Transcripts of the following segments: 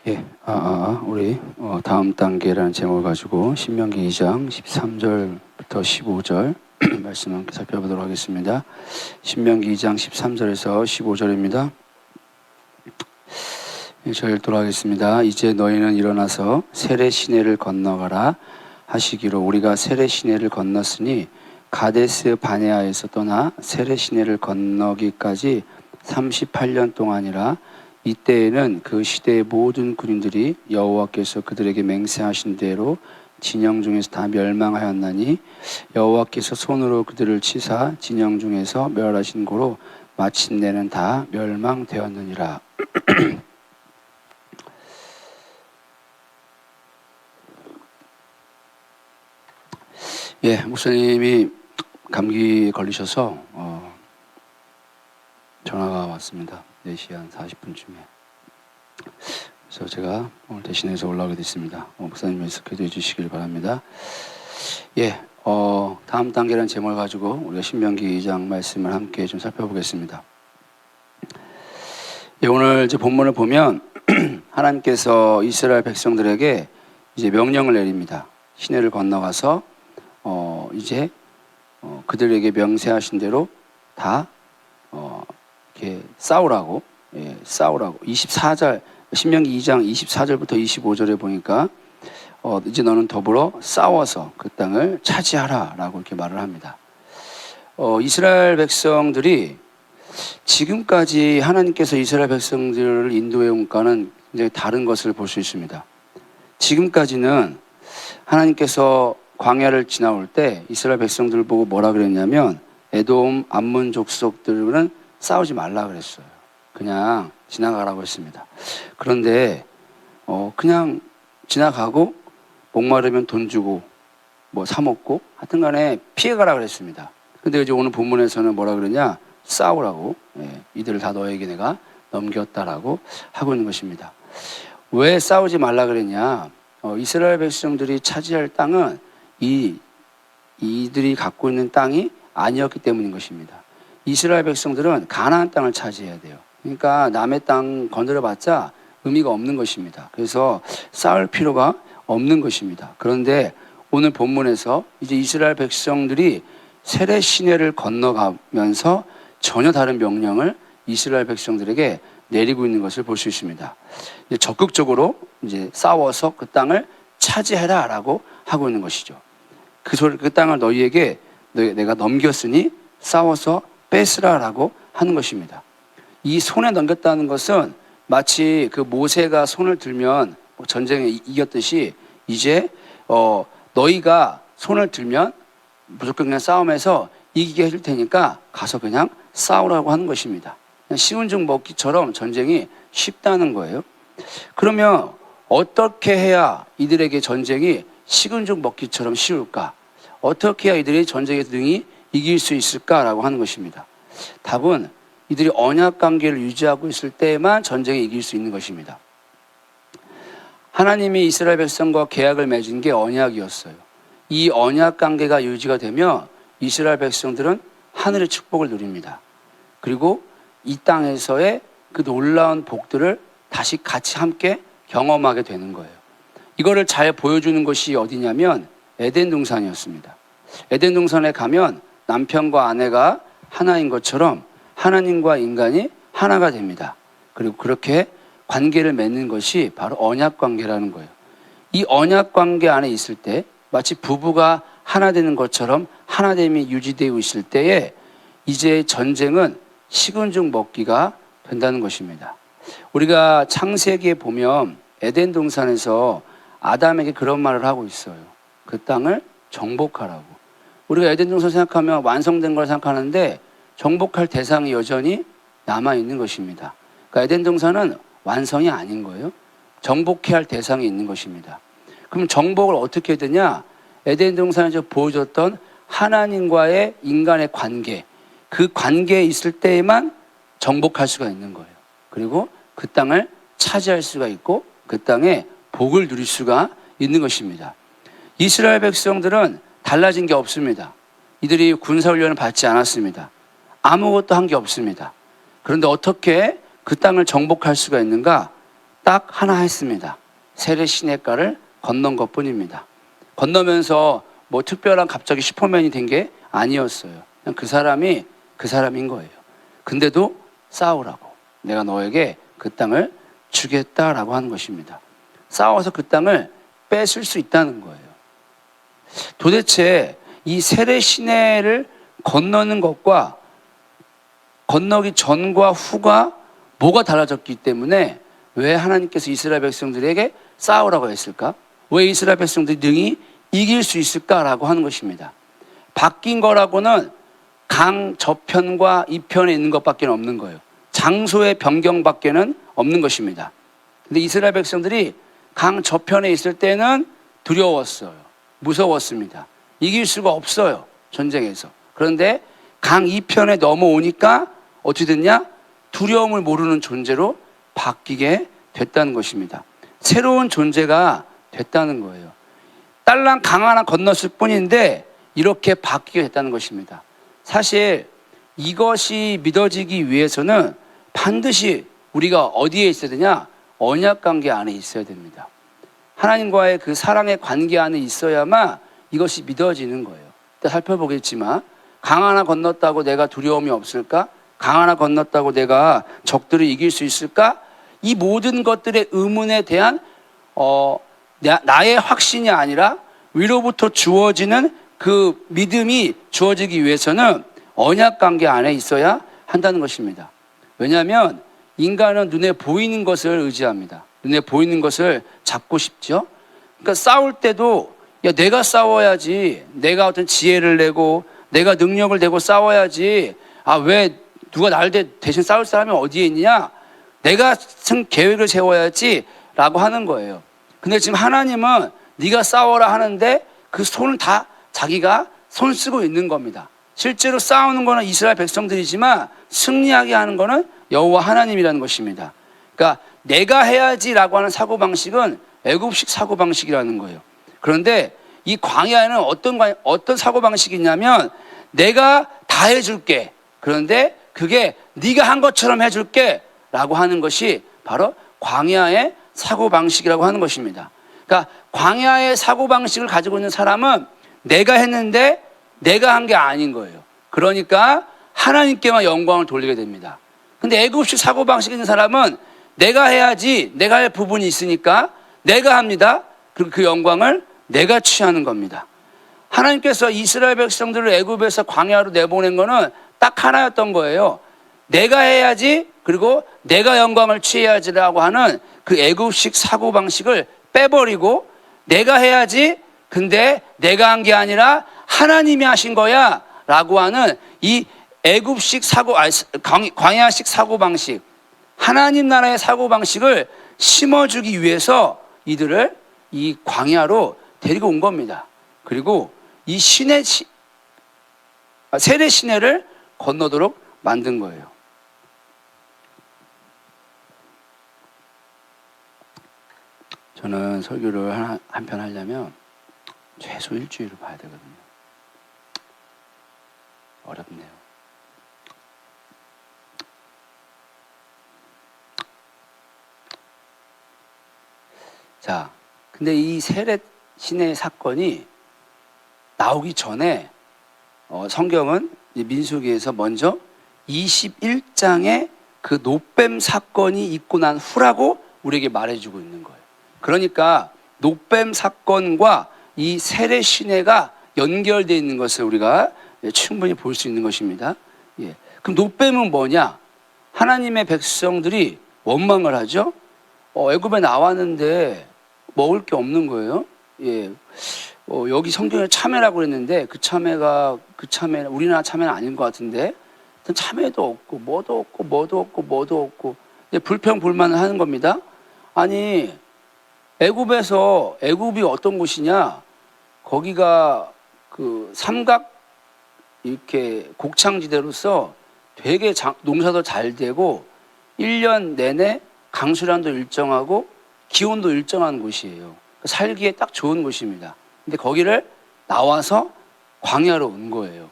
우리 다음 단계라는 제목을 가지고 신명기 2장 13절부터 15절 말씀 함께 살펴보도록 하겠습니다. 신명기 2장 13절에서 15절입니다. 제가 읽도록 하겠습니다. 이제 너희는 일어나서 세례 시내를 건너가라 하시기로 우리가 세례 시내를 건넜으니 가데스 바네아에서 떠나 세례 시내를 건너기까지 38년 동안이라. 이때에는 그 시대의 모든 군인들이 여호와께서 그들에게 맹세하신 대로 진영 중에서 다 멸망하였나니 여호와께서 손으로 그들을 치사 진영 중에서 멸하신 고로 마침내는 다 멸망되었느니라. 목사님이 감기 걸리셔서 전화가 왔습니다. 4시 한 40분쯤에. 그래서 제가 오늘 대신해서 올라오게 됐습니다. 목사님께서 기도해 주시길 바랍니다. 다음 단계라는 제목을 가지고 우리가 신명기 2장 말씀을 함께 좀 살펴보겠습니다. 오늘 이제 본문을 보면 하나님께서 이스라엘 백성들에게 이제 명령을 내립니다. 시내를 건너가서 이제 그들에게 명세하신 대로 다 이렇게 싸우라고 24절 신명기 2장 24절부터 25절에 보니까 이제 너는 더불어 싸워서 그 땅을 차지하라라고 이렇게 말을 합니다. 이스라엘 백성들이 지금까지 하나님께서 이스라엘 백성들을 인도해 온 것과는 굉장히 다른 것을 볼 수 있습니다. 지금까지는 하나님께서 광야를 지나올 때 이스라엘 백성들을 보고 뭐라 그랬냐면 에돔, 암몬 족속들은 싸우지 말라 그랬어요. 그냥 지나가라고 했습니다. 그런데 그냥 지나가고 목마르면 돈 주고 뭐 사 먹고 하여튼 간에 피해가라 그랬습니다. 근데 이제 오늘 본문에서는 뭐라 그러냐? 싸우라고. 이들을 다 너에게 내가 넘겼다라고 하고 있는 것입니다. 왜 싸우지 말라 그랬냐? 이스라엘 백성들이 차지할 땅은 이들이 갖고 있는 땅이 아니었기 때문인 것입니다. 이스라엘 백성들은 가나안 땅을 차지해야 돼요. 그러니까 남의 땅 건드려봤자 의미가 없는 것입니다. 그래서 싸울 필요가 없는 것입니다. 그런데 오늘 본문에서 이제 이스라엘 백성들이 세례 시내를 건너가면서 전혀 다른 명령을 이스라엘 백성들에게 내리고 있는 것을 볼 수 있습니다. 이제 적극적으로 이제 싸워서 그 땅을 차지해라라고 하고 있는 것이죠. 그 땅을 너희에게 내가 넘겼으니 싸워서 뺏으라라고 하는 것입니다. 이 손에 넘겼다는 것은 마치 그 모세가 손을 들면 전쟁에 이겼듯이 이제 너희가 손을 들면 무조건 그냥 싸움에서 이기게 해줄 테니까 가서 그냥 싸우라고 하는 것입니다. 그냥 쉬운 죽 먹기처럼 전쟁이 쉽다는 거예요. 그러면 어떻게 해야 이들에게 전쟁이 식은 죽 먹기처럼 쉬울까? 어떻게 해야 이들이 전쟁에서 능히 이길 수 있을까라고 하는 것입니다. 답은 이들이 언약 관계를 유지하고 있을 때에만 전쟁에 이길 수 있는 것입니다. 하나님이 이스라엘 백성과 계약을 맺은 게 언약이었어요. 이 언약 관계가 유지가 되면 이스라엘 백성들은 하늘의 축복을 누립니다. 그리고 이 땅에서의 그 놀라운 복들을 다시 같이 함께 경험하게 되는 거예요. 이거를 잘 보여주는 것이 어디냐면 에덴 동산이었습니다. 에덴 동산에 가면 남편과 아내가 하나인 것처럼 하나님과 인간이 하나가 됩니다. 그리고 그렇게 관계를 맺는 것이 바로 언약 관계라는 거예요. 이 언약 관계 안에 있을 때 마치 부부가 하나 되는 것처럼 하나됨이 유지되고 있을 때에 이제 전쟁은 식은 죽 먹기가 된다는 것입니다. 우리가 창세기에 보면 에덴 동산에서 아담에게 그런 말을 하고 있어요. 그 땅을 정복하라고. 우리가 에덴 동산 생각하면 완성된 걸 생각하는데 정복할 대상이 여전히 남아있는 것입니다. 그러니까 에덴 동산은 완성이 아닌 거예요. 정복해야 할 대상이 있는 것입니다. 그럼 정복을 어떻게 해야 되냐? 에덴 동산에서 보여줬던 하나님과의 인간의 관계, 그 관계에 있을 때에만 정복할 수가 있는 거예요. 그리고 그 땅을 차지할 수가 있고 그 땅에 복을 누릴 수가 있는 것입니다. 이스라엘 백성들은 달라진 게 없습니다. 이들이 군사훈련을 받지 않았습니다. 아무것도 한 게 없습니다. 그런데 어떻게 그 땅을 정복할 수가 있는가? 딱 하나 했습니다. 세례 시내가를 건넌 것뿐입니다. 건너면서 뭐 특별한 갑자기 슈퍼맨이 된 게 아니었어요. 그냥 그 사람이 그 사람인 거예요. 근데도 싸우라고. 내가 너에게 그 땅을 주겠다라고 하는 것입니다. 싸워서 그 땅을 뺏을 수 있다는 거예요. 도대체 이 세례 시내를 건너는 것과 건너기 전과 후가 뭐가 달라졌기 때문에 왜 하나님께서 이스라엘 백성들에게 싸우라고 했을까? 왜 이스라엘 백성들이 능히 이길 수 있을까라고 하는 것입니다. 바뀐 거라고는 강 저편과 이편에 있는 것밖에 없는 거예요. 장소의 변경밖에는 없는 것입니다. 근데 이스라엘 백성들이 강 저편에 있을 때는 두려웠어요. 무서웠습니다. 이길 수가 없어요. 전쟁에서. 그런데 강 이편에 넘어오니까 어떻게 됐냐? 두려움을 모르는 존재로 바뀌게 됐다는 것입니다. 새로운 존재가 됐다는 거예요. 딸랑 강 하나 건넜을 뿐인데 이렇게 바뀌게 됐다는 것입니다. 사실 이것이 믿어지기 위해서는 반드시 우리가 어디에 있어야 되냐? 언약 관계 안에 있어야 됩니다. 하나님과의 그 사랑의 관계 안에 있어야만 이것이 믿어지는 거예요. 살펴보겠지만 강 하나 건넜다고 내가 두려움이 없을까? 강 하나 건넜다고 내가 적들을 이길 수 있을까? 이 모든 것들의 의문에 대한 나의 확신이 아니라 위로부터 주어지는 그 믿음이 주어지기 위해서는 언약 관계 안에 있어야 한다는 것입니다. 왜냐하면 인간은 눈에 보이는 것을 의지합니다. 눈에 보이는 것을 잡고 싶죠. 그러니까 싸울 때도 내가 싸워야지, 내가 어떤 지혜를 내고 내가 능력을 내고 싸워야지, 왜 누가 나를 대신 싸울 사람이 어디에 있느냐? 내가 계획을 세워야지 라고 하는 거예요. 근데 지금 하나님은 네가 싸워라 하는데 그 손을 다 자기가 손 쓰고 있는 겁니다. 실제로 싸우는 거는 이스라엘 백성들이지만 승리하게 하는 거는 여호와 하나님이라는 것입니다. 그러니까 내가 해야지라고 하는 사고방식은 애굽식 사고방식이라는 거예요. 그런데 이 광야에는 어떤 사고방식이냐면 내가 다 해줄게. 그런데 그게 네가 한 것처럼 해줄게 라고 하는 것이 바로 광야의 사고방식이라고 하는 것입니다. 그러니까 광야의 사고방식을 가지고 있는 사람은 내가 했는데 내가 한 게 아닌 거예요. 그러니까 하나님께만 영광을 돌리게 됩니다. 근데 애굽식 사고방식이 있는 사람은 내가 해야지, 내가 할 부분이 있으니까 내가 합니다. 그리고 그 영광을 내가 취하는 겁니다. 하나님께서 이스라엘 백성들을 애굽에서 광야로 내보낸 거는 딱 하나였던 거예요. 내가 해야지, 그리고 내가 영광을 취해야지라고 하는 그 애굽식 사고방식을 빼버리고 내가 해야지, 근데 내가 한 게 아니라 하나님이 하신 거야 라고 하는 이 애굽식 광야식 사고방식, 하나님 나라의 사고방식을 심어주기 위해서 이들을 이 광야로 데리고 온 겁니다. 그리고 이 세례 시내를 건너도록 만든 거예요. 저는 설교를 한 편 하려면 최소 일주일을 봐야 되거든요. 어렵네요. 자, 근데 이 세례 시내 사건이 나오기 전에 성경은 민수기에서 먼저 21장의 그 노뱀 사건이 있고 난 후라고 우리에게 말해주고 있는 거예요. 그러니까 노뱀 사건과 이 세례 시내가 연결되어 있는 것을 우리가 충분히 볼 수 있는 것입니다. 예. 그럼 노뱀은 뭐냐? 하나님의 백성들이 원망을 하죠. 애굽에 나왔는데 먹을 게 없는 거예요. 예. 여기 성경에 참외라고 그랬는데 그 참외는 우리나라 참외는 아닌 것 같은데 참외도 없고 뭐도 없고 불평불만을 하는 겁니다. 아니 애굽이 어떤 곳이냐? 거기가 그 삼각 이렇게 곡창지대로서 되게 농사도 잘 되고 1년 내내 강수량도 일정하고 기온도 일정한 곳이에요. 살기에 딱 좋은 곳입니다. 근데 거기를 나와서 광야로 온 거예요.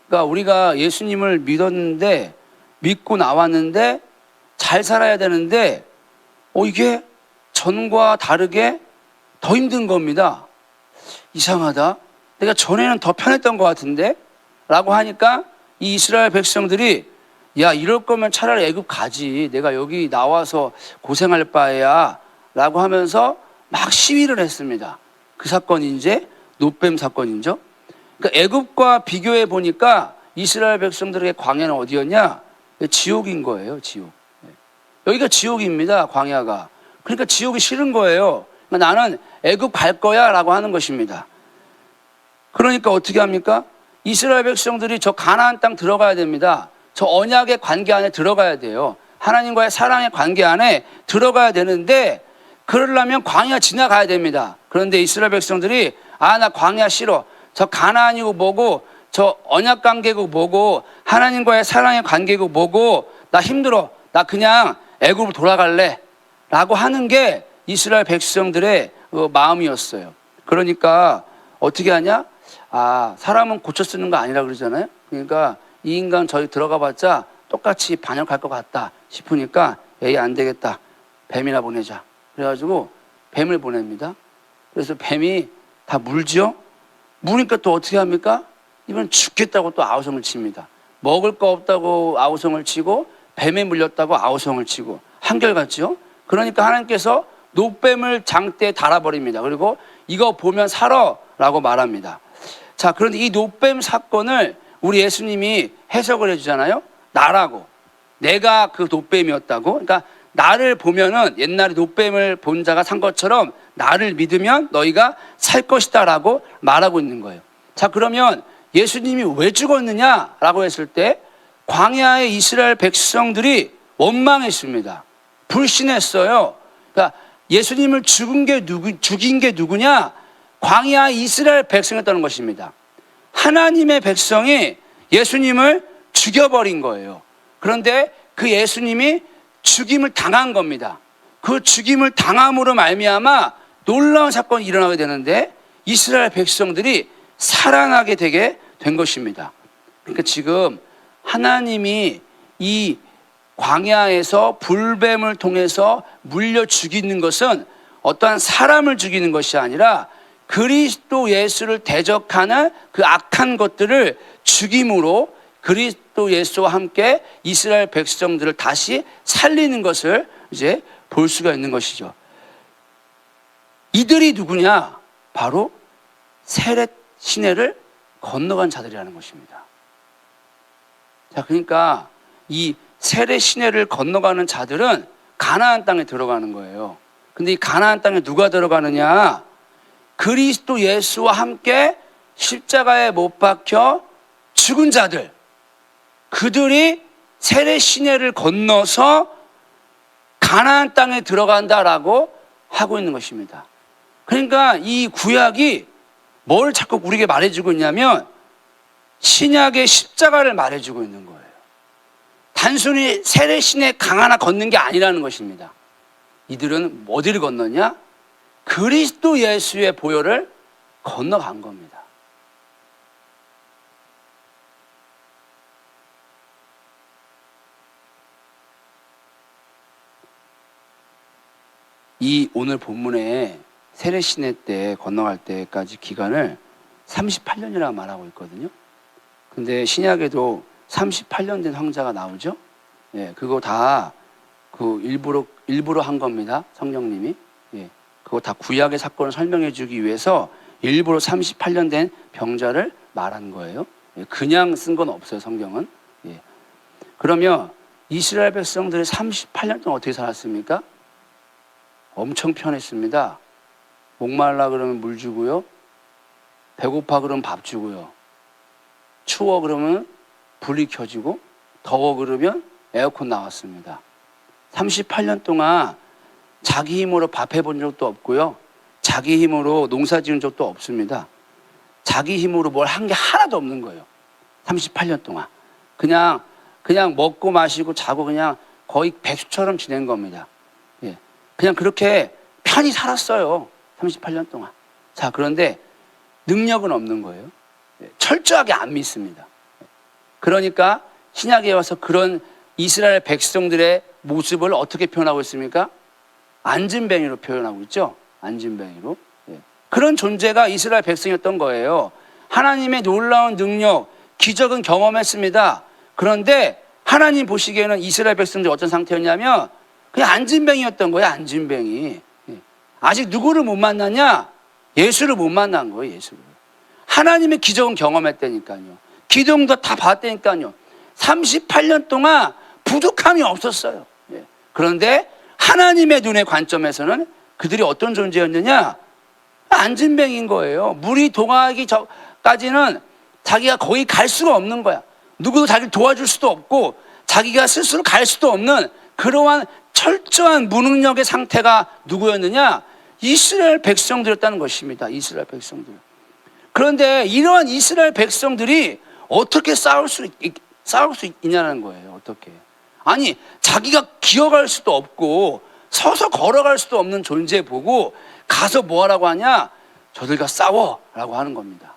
그러니까 우리가 예수님을 믿고 나왔는데 잘 살아야 되는데 이게 전과 다르게 더 힘든 겁니다. 이상하다. 내가 전에는 더 편했던 것 같은데? 라고 하니까 이 이스라엘 백성들이 야, 이럴 거면 차라리 애굽 가지. 내가 여기 나와서 고생할 바에야. 라고 하면서 막 시위를 했습니다. 그 사건이 이제 놋뱀 사건이죠. 그러니까 애굽과 비교해 보니까 이스라엘 백성들의 광야는 어디였냐? 지옥인 거예요, 지옥. 여기가 지옥입니다, 광야가. 그러니까 지옥이 싫은 거예요. 그러니까 나는 애굽 갈 거야 라고 하는 것입니다. 그러니까 어떻게 합니까? 이스라엘 백성들이 저 가나안 땅 들어가야 됩니다. 저 언약의 관계 안에 들어가야 돼요. 하나님과의 사랑의 관계 안에 들어가야 되는데 그러려면 광야 지나가야 됩니다. 그런데 이스라엘 백성들이 나 광야 싫어. 저 가나안이고 뭐고 저 언약 관계고 뭐고 하나님과의 사랑의 관계고 뭐고 나 힘들어. 나 그냥 애굽으로 돌아갈래. 라고 하는 게 이스라엘 백성들의 마음이었어요. 그러니까 어떻게 하냐? 사람은 고쳐 쓰는 거 아니라 그러잖아요. 그러니까 이 인간 저기 들어가 봤자 똑같이 반역할 것 같다 싶으니까 에이 안 되겠다. 뱀이나 보내자. 그래가지고 뱀을 보냅니다. 그래서 뱀이 다 물죠. 물으니까 또 어떻게 합니까? 이번 죽겠다고 또 아우성을 칩니다. 먹을 거 없다고 아우성을 치고 뱀에 물렸다고 아우성을 치고 한결같죠. 그러니까 하나님께서 놋뱀을 장대에 달아버립니다. 그리고 이거 보면 살아 라고 말합니다. 자, 그런데 이 놋뱀 사건을 우리 예수님이 해석을 해주잖아요. 나라고. 내가 그 놋뱀이었다고. 그러니까 나를 보면은 옛날에 놋뱀을 본 자가 산 것처럼 나를 믿으면 너희가 살 것이다 라고 말하고 있는 거예요. 자, 그러면 예수님이 왜 죽었느냐라고 했을 때 광야의 이스라엘 백성들이 원망했습니다. 불신했어요. 그러니까 예수님을 죽인 게 누구냐? 광야 이스라엘 백성이었다는 것입니다. 하나님의 백성이 예수님을 죽여버린 거예요. 그런데 그 예수님이 죽임을 당한 겁니다. 그 죽임을 당함으로 말미암아 놀라운 사건이 일어나게 되는데 이스라엘 백성들이 살아나게 되게 된 것입니다. 그러니까 지금 하나님이 이 광야에서 불뱀을 통해서 물려 죽이는 것은 어떠한 사람을 죽이는 것이 아니라 그리스도 예수를 대적하는 그 악한 것들을 죽임으로 그리스도 예수와 함께 이스라엘 백성들을 다시 살리는 것을 이제 볼 수가 있는 것이죠. 이들이 누구냐? 바로 세렛 시내를 건너간 자들이라는 것입니다. 자, 그러니까 이 세렛 시내를 건너가는 자들은 가나안 땅에 들어가는 거예요. 근데 이 가나안 땅에 누가 들어가느냐? 그리스도 예수와 함께 십자가에 못 박혀 죽은 자들, 그들이 세렛 시내를 건너서 가나안 땅에 들어간다라고 하고 있는 것입니다. 그러니까 이 구약이 뭘 자꾸 우리에게 말해주고 있냐면 신약의 십자가를 말해주고 있는 거예요. 단순히 세렛 시내 강 하나 걷는 게 아니라는 것입니다. 이들은 어디를 건너냐? 그리스도 예수의 보혈을 건너간 겁니다. 이 오늘 본문에 세렛 시내 때 건너갈 때까지 기간을 38년이라고 말하고 있거든요. 근데 신약에도 38년 된 황자가 나오죠. 예, 그거 다 그 일부러 한 겁니다. 성령님이. 예, 그거 다 구약의 사건을 설명해 주기 위해서 일부러 38년 된 병자를 말한 거예요. 예, 그냥 쓴 건 없어요, 성경은. 예. 그러면 이스라엘 백성들이 38년 동안 어떻게 살았습니까? 엄청 편했습니다. 목말라 그러면 물 주고요. 배고파 그러면 밥 주고요. 추워 그러면 불이 켜지고, 더워 그러면 에어컨 나왔습니다. 38년 동안 자기 힘으로 밥 해본 적도 없고요. 자기 힘으로 농사 지은 적도 없습니다. 자기 힘으로 뭘 한 게 하나도 없는 거예요. 38년 동안. 그냥 먹고 마시고 자고 그냥 거의 백수처럼 지낸 겁니다. 예. 그냥 그렇게 편히 살았어요. 38년 동안. 자, 그런데 능력은 없는 거예요. 철저하게 안 믿습니다. 그러니까 신약에 와서 그런 이스라엘 백성들의 모습을 어떻게 표현하고 있습니까? 안진뱅이로 표현하고 있죠. 안진뱅이로. 예. 그런 존재가 이스라엘 백성이었던 거예요. 하나님의 놀라운 능력, 기적은 경험했습니다. 그런데 하나님 보시기에는 이스라엘 백성들이 어떤 상태였냐면 그냥 안진뱅이였던 거예요. 안진뱅이. 예. 아직 누구를 못 만났냐? 예수를 못 만난 거예요. 예수를. 하나님의 기적은 경험했다니까요. 기도도 다 봤다니까요. 38년 동안 부족함이 없었어요. 예. 그런데 하나님의 눈의 관점에서는 그들이 어떤 존재였느냐? 안진뱅인 거예요. 물이 동하기 전까지는 자기가 거의 갈 수가 없는 거야. 누구도 자기를 도와줄 수도 없고 자기가 스스로 갈 수도 없는 그러한 철저한 무능력의 상태가 누구였느냐? 이스라엘 백성들이었다는 것입니다. 이스라엘 백성들. 그런데 이러한 이스라엘 백성들이 어떻게 싸울 수 있냐는 거예요. 어떻게. 아니, 자기가 기어갈 수도 없고 서서 걸어갈 수도 없는 존재 보고 가서 뭐 하라고 하냐? 저들과 싸워라고 하는 겁니다.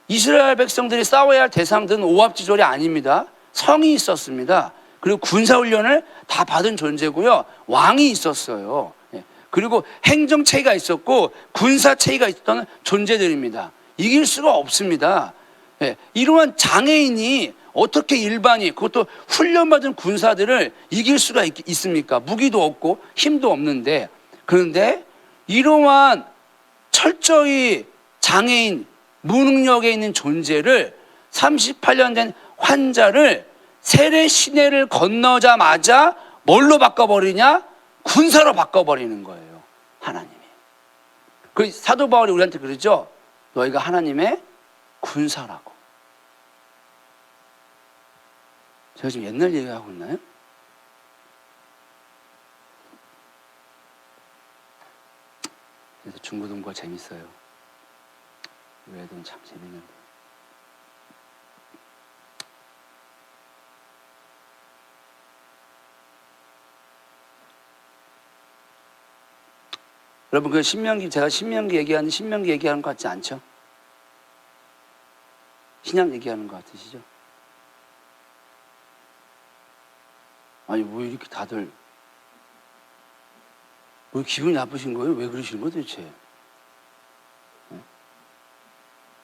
이스라엘 백성들이 싸워야 할 대상들은 오합지졸이 아닙니다. 성이 있었습니다. 그리고 군사훈련을 다 받은 존재고요. 왕이 있었어요. 그리고 행정체계가 있었고 군사체계가 있었던 존재들입니다. 이길 수가 없습니다. 이러한 장애인이 어떻게 일반이, 그것도 훈련받은 군사들을 이길 수가 있습니까? 무기도 없고 힘도 없는데. 그런데 이러한 철저히 장애인, 무능력에 있는 존재를 38년 된 환자를 세례 시내를 건너자마자 뭘로 바꿔버리냐? 군사로 바꿔버리는 거예요. 하나님이. 그 사도 바울이 우리한테 그러죠. 너희가 하나님의 군사라고. 제가 지금 옛날 얘기하고 있나요? 그래서 중고등부가 재밌어요. 우리 애들은 참 재밌는데. 여러분, 그 신명기, 제가 신명기 얘기하는 것 같지 않죠? 신약 얘기하는 것 같으시죠? 아니, 왜 이렇게 다들, 왜 기분이 나쁘신 거예요? 왜 그러시는 거예요, 도대체?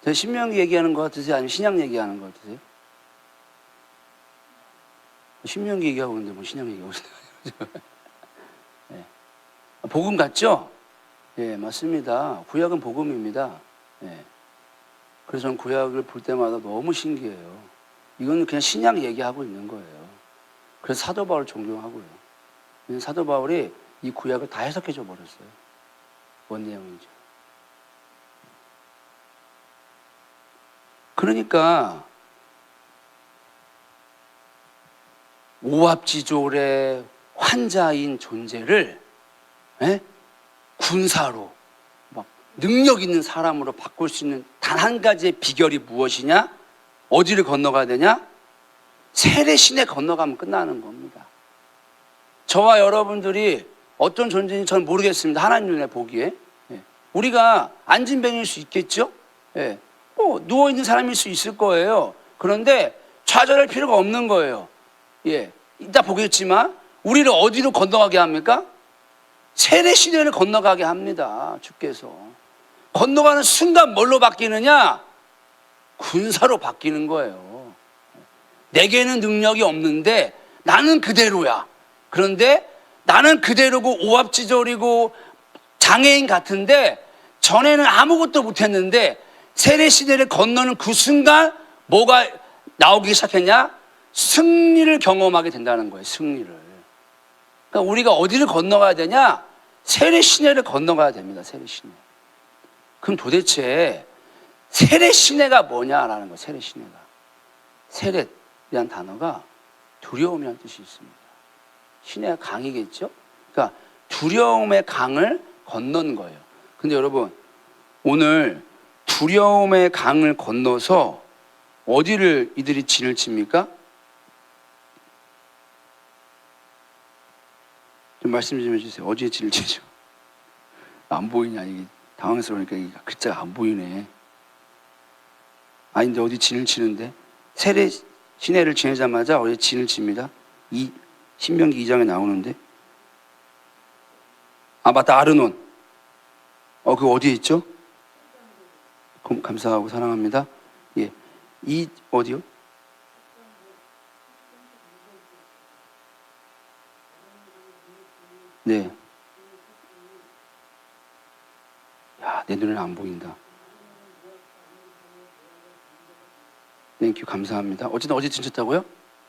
제가 신명기 얘기하는 것 같으세요? 아니면 신약 얘기하는 것 같으세요? 신명기 얘기하고 있는데 뭐 신약 얘기하고 있어요? 네. 복음 같죠? 예, 맞습니다. 구약은 복음입니다. 예. 그래서 저는 구약을 볼 때마다 너무 신기해요. 이건 그냥 신약 얘기하고 있는 거예요. 그래서 사도 바울을 존경하고요. 사도 바울이 이 구약을 다 해석해 줘 버렸어요. 뭔 내용인지. 그러니까 오합지졸의 환자인 존재를 군사로 막 능력 있는 사람으로 바꿀 수 있는 단 한 가지의 비결이 무엇이냐? 어디를 건너가야 되냐? 세례 시내 건너가면 끝나는 겁니다. 저와 여러분들이 어떤 존재인지 저는 모르겠습니다. 하나님 눈에 보기에. 우리가 안진뱅일 수 있겠죠? 누워있는 사람일 수 있을 거예요. 그런데 좌절할 필요가 없는 거예요. 이따 보겠지만 우리를 어디로 건너가게 합니까? 세례 시내를 건너가게 합니다. 주께서. 건너가는 순간 뭘로 바뀌느냐? 군사로 바뀌는 거예요. 내게는 능력이 없는데 나는 그대로야. 그런데 나는 그대로고 오합지졸이고 장애인 같은데 전에는 아무것도 못했는데 세례 시대를 건너는 그 순간 뭐가 나오기 시작했냐? 승리를 경험하게 된다는 거예요. 승리를. 그러니까 우리가 어디를 건너가야 되냐? 세례 시내를 건너가야 됩니다. 세례 시내. 그럼 도대체 세례 시내가 뭐냐라는 거예요. 세례 시내가. 세례라는 단어가 두려움이라는 뜻이 있습니다. 시내가 강이겠죠? 그러니까 두려움의 강을 건넌 거예요. 근데 여러분, 오늘 두려움의 강을 건너서 어디를 이들이 진을 칩니까? 좀 말씀 좀 해주세요. 어디에 진을 치죠? 안 보이냐? 이게 당황스러우니까 이게 글자가 안 보이네. 아닌데 어디 진을 치는데? 세례 시내를 지내자마자 어디 진을 칩니다. 이 신명기 2장에 나오는데 아, 맞다. 아르논. 그거 어디에 있죠? 감사하고 사랑합니다. 예. 이, 어디요? 네. 야, 내 눈에는 안 보인다. 땡큐, 감사합니다. 어쨌든 어디 진쳤다고요?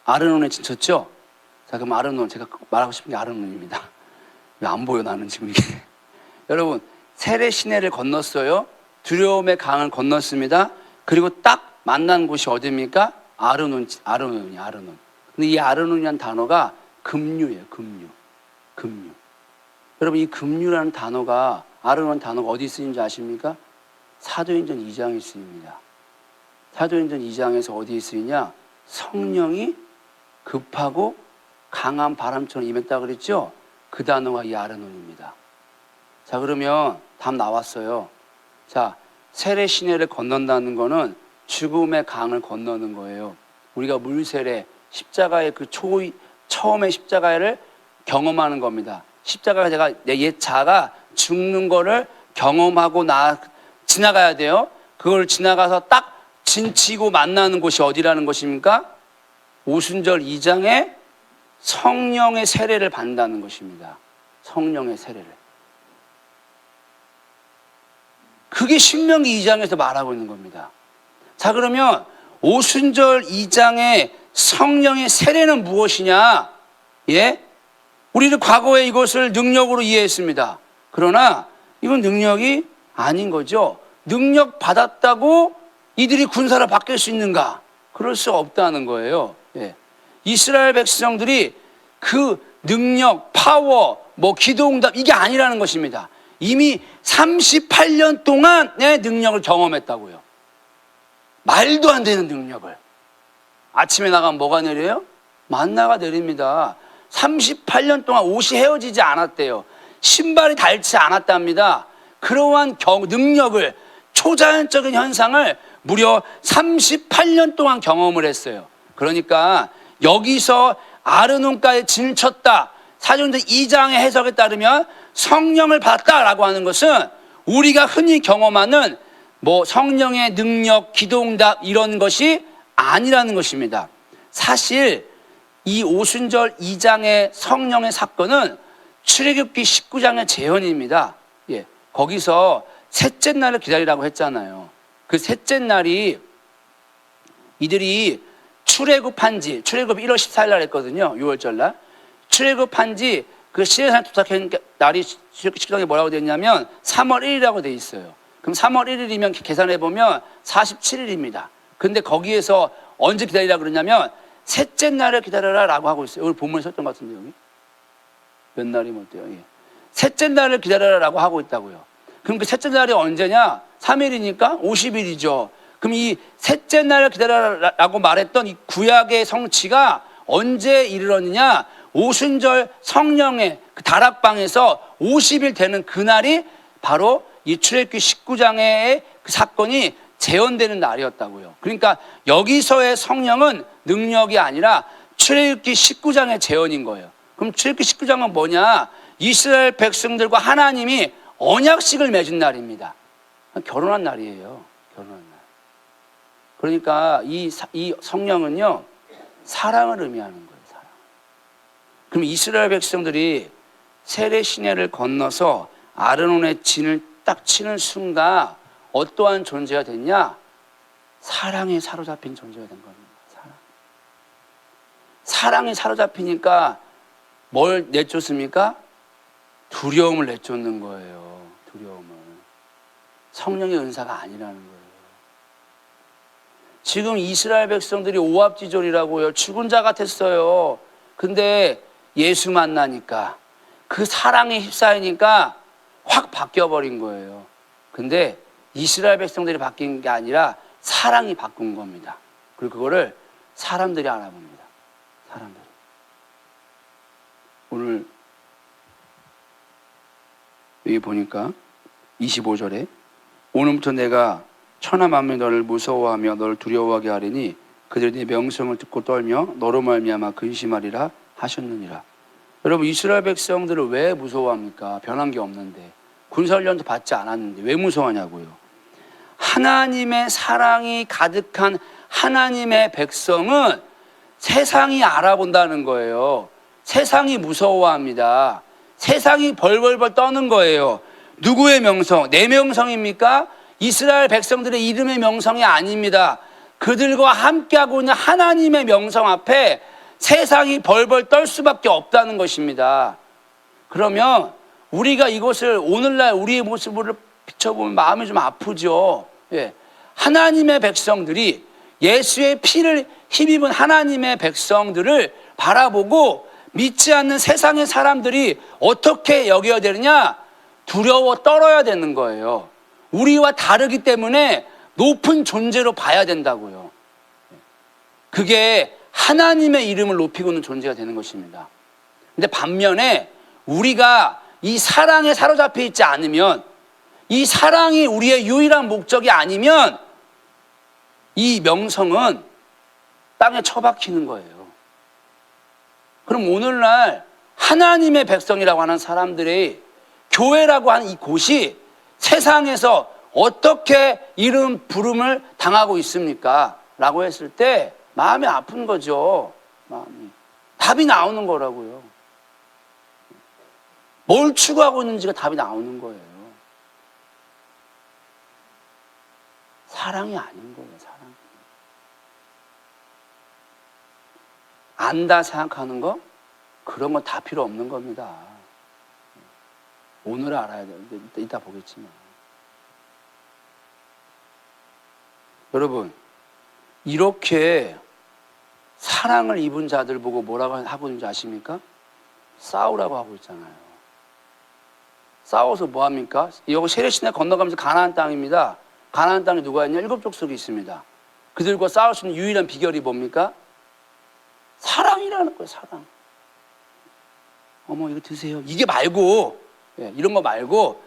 아르논에 진쳤죠? 자, 그럼 아르논, 제가 말하고 싶은 게 아르논입니다. 왜 안 보여, 나는 지금 이게. 여러분, 세례 시내를 건넜어요. 두려움의 강을 건넜습니다. 그리고 딱 만난 곳이 어디입니까? 아르논이야, 아르논. 근데 이 아르논이라는 단어가 급류예요, 급류. 급류. 여러분, 이 급류라는 단어가, 아르논 단어가 어디 쓰인지 아십니까? 사도행전 2장에 쓰입니다. 사도행전 2장에서 어디에 쓰이냐? 성령이 급하고 강한 바람처럼 임했다 그랬죠? 그 단어가 이 아르논입니다. 자, 그러면 답 나왔어요. 자, 세례 시내를 건넌다는 거는 죽음의 강을 건너는 거예요. 우리가 물세례, 십자가의 그 처음의 십자가를 경험하는 겁니다. 십자가가 제가 내 옛 자가 죽는 거를 경험하고 지나가야 돼요. 그걸 지나가서 딱 진치고 만나는 곳이 어디라는 것입니까? 오순절 2장에 성령의 세례를 받는다는 것입니다. 성령의 세례를. 그게 신명기 2장에서 말하고 있는 겁니다. 자, 그러면 오순절 2장의 성령의 세례는 무엇이냐? 예? 우리는 과거에 이것을 능력으로 이해했습니다. 그러나 이건 능력이 아닌 거죠. 능력 받았다고 이들이 군사로 바뀔 수 있는가? 그럴 수 없다는 거예요. 예. 이스라엘 백성들이 그 능력, 파워, 기도응답 이게 아니라는 것입니다. 이미 38년 동안의 능력을 경험했다고요. 말도 안 되는 능력을. 아침에 나가면 뭐가 내려요? 만나가 내립니다. 38년 동안 옷이 헤어지지 않았대요. 신발이 닳지 않았답니다. 그러한 능력을, 초자연적인 현상을 무려 38년 동안 경험을 했어요. 그러니까 여기서 아르논가에 진을 쳤다. 사도행전 2장의 해석에 따르면 성령을 받았다라고 하는 것은 우리가 흔히 경험하는 성령의 능력, 기도응답 이런 것이 아니라는 것입니다. 사실 이 오순절 2장의 성령의 사건은 출애굽기 19장의 재현입니다. 예, 거기서 셋째 날을 기다리라고 했잖아요. 그 셋째 날이 이들이 출애굽한 지, 출애굽 1월 14일 날 했거든요. 6월절 날. 출애굽한 지 그 시내산 도착한 날이 식당에 뭐라고 되어 있냐면 3월 1일이라고 되어 있어요. 그럼 3월 1일이면 계산해 보면 47일입니다. 근데 거기에서 언제 기다리라고 그러냐면 셋째 날을 기다려라라고 하고 있어요. 오늘 본문에 썼던 것 같은데 여기 몇 날이면 어때요? 예. 셋째 날을 기다려라라고 하고 있다고요. 그럼 그 셋째 날이 언제냐? 3일이니까 50일이죠. 그럼 이 셋째 날을 기다려라라고 말했던 이 구약의 성취가 언제 이르렀느냐? 오순절 성령의 그 다락방에서 50일 되는 그날이 바로 이 출애굽기 19장의 그 사건이 재현되는 날이었다고요. 그러니까 여기서의 성령은 능력이 아니라 출애굽기 19장의 재현인 거예요. 그럼 출애굽기 19장은 뭐냐? 이스라엘 백성들과 하나님이 언약식을 맺은 날입니다. 결혼한 날이에요. 결혼한 날. 그러니까 이 성령은요, 사랑을 의미하는 거예요. 사랑. 그럼 이스라엘 백성들이 세례 시내를 건너서 아르논의 진을 딱 치는 순간 어떠한 존재가 됐냐? 사랑에 사로잡힌 존재가 된 겁니다. 사랑에 사로잡히니까 뭘 내쫓습니까? 두려움을 내쫓는 거예요. 두려움을. 성령의 은사가 아니라는 거예요. 지금 이스라엘 백성들이 오합지졸이라고요. 죽은 자 같았어요. 근데 예수 만나니까 그 사랑에 휩싸이니까 확 바뀌어버린 거예요. 근데 이스라엘 백성들이 바뀐 게 아니라 사랑이 바꾼 겁니다. 그리고 그거를 사람들이 알아봅니다. 사람들이. 오늘 여기 보니까 25절에 오늘부터 내가 천하 만민이 너를 무서워하며 너를 두려워하게 하리니 그들이 네 명성을 듣고 떨며 너로 말미암아 근심하리라 하셨느니라. 여러분, 이스라엘 백성들을 왜 무서워합니까? 변한 게 없는데. 군사훈련도 받지 않았는데 왜 무서워하냐고요. 하나님의 사랑이 가득한 하나님의 백성은 세상이 알아본다는 거예요. 세상이 무서워합니다. 세상이 벌벌벌 떠는 거예요. 누구의 명성? 내 명성입니까? 이스라엘 백성들의 이름의 명성이 아닙니다. 그들과 함께하고 있는 하나님의 명성 앞에 세상이 벌벌 떨 수밖에 없다는 것입니다. 그러면 우리가 이것을 오늘날 우리의 모습을 비춰보면 마음이 좀 아프죠. 예. 하나님의 백성들이 예수의 피를 힘입은 하나님의 백성들을 바라보고 믿지 않는 세상의 사람들이 어떻게 여겨야 되느냐? 두려워 떨어야 되는 거예요. 우리와 다르기 때문에 높은 존재로 봐야 된다고요. 그게 하나님의 이름을 높이고 있는 존재가 되는 것입니다. 근데 반면에 우리가 이 사랑에 사로잡혀 있지 않으면, 이 사랑이 우리의 유일한 목적이 아니면 이 명성은 땅에 처박히는 거예요. 그럼 오늘날 하나님의 백성이라고 하는 사람들이, 교회라고 하는 이 곳이 세상에서 어떻게 이름 부름을 당하고 있습니까? 라고 했을 때 마음이 아픈 거죠. 마음이. 답이 나오는 거라고요. 뭘 추구하고 있는지가 답이 나오는 거예요. 사랑이 아닌 거예요. 사랑. 안다 생각하는 거? 그런 건 다 필요 없는 겁니다. 오늘 알아야 돼요. 이따 보겠지만. 여러분, 이렇게 사랑을 입은 자들 보고 뭐라고 하고 있는지 아십니까? 싸우라고 하고 있잖아요. 싸워서 뭐합니까? 여기 세례시내 건너가면서 가나안 땅입니다. 가나안 땅에 누가 있냐? 7족속이 있습니다. 그들과 싸울 수 있는 유일한 비결이 뭡니까? 사랑이라는 거예요. 사랑. 어머, 이거 드세요. 이게 말고, 이런 거 말고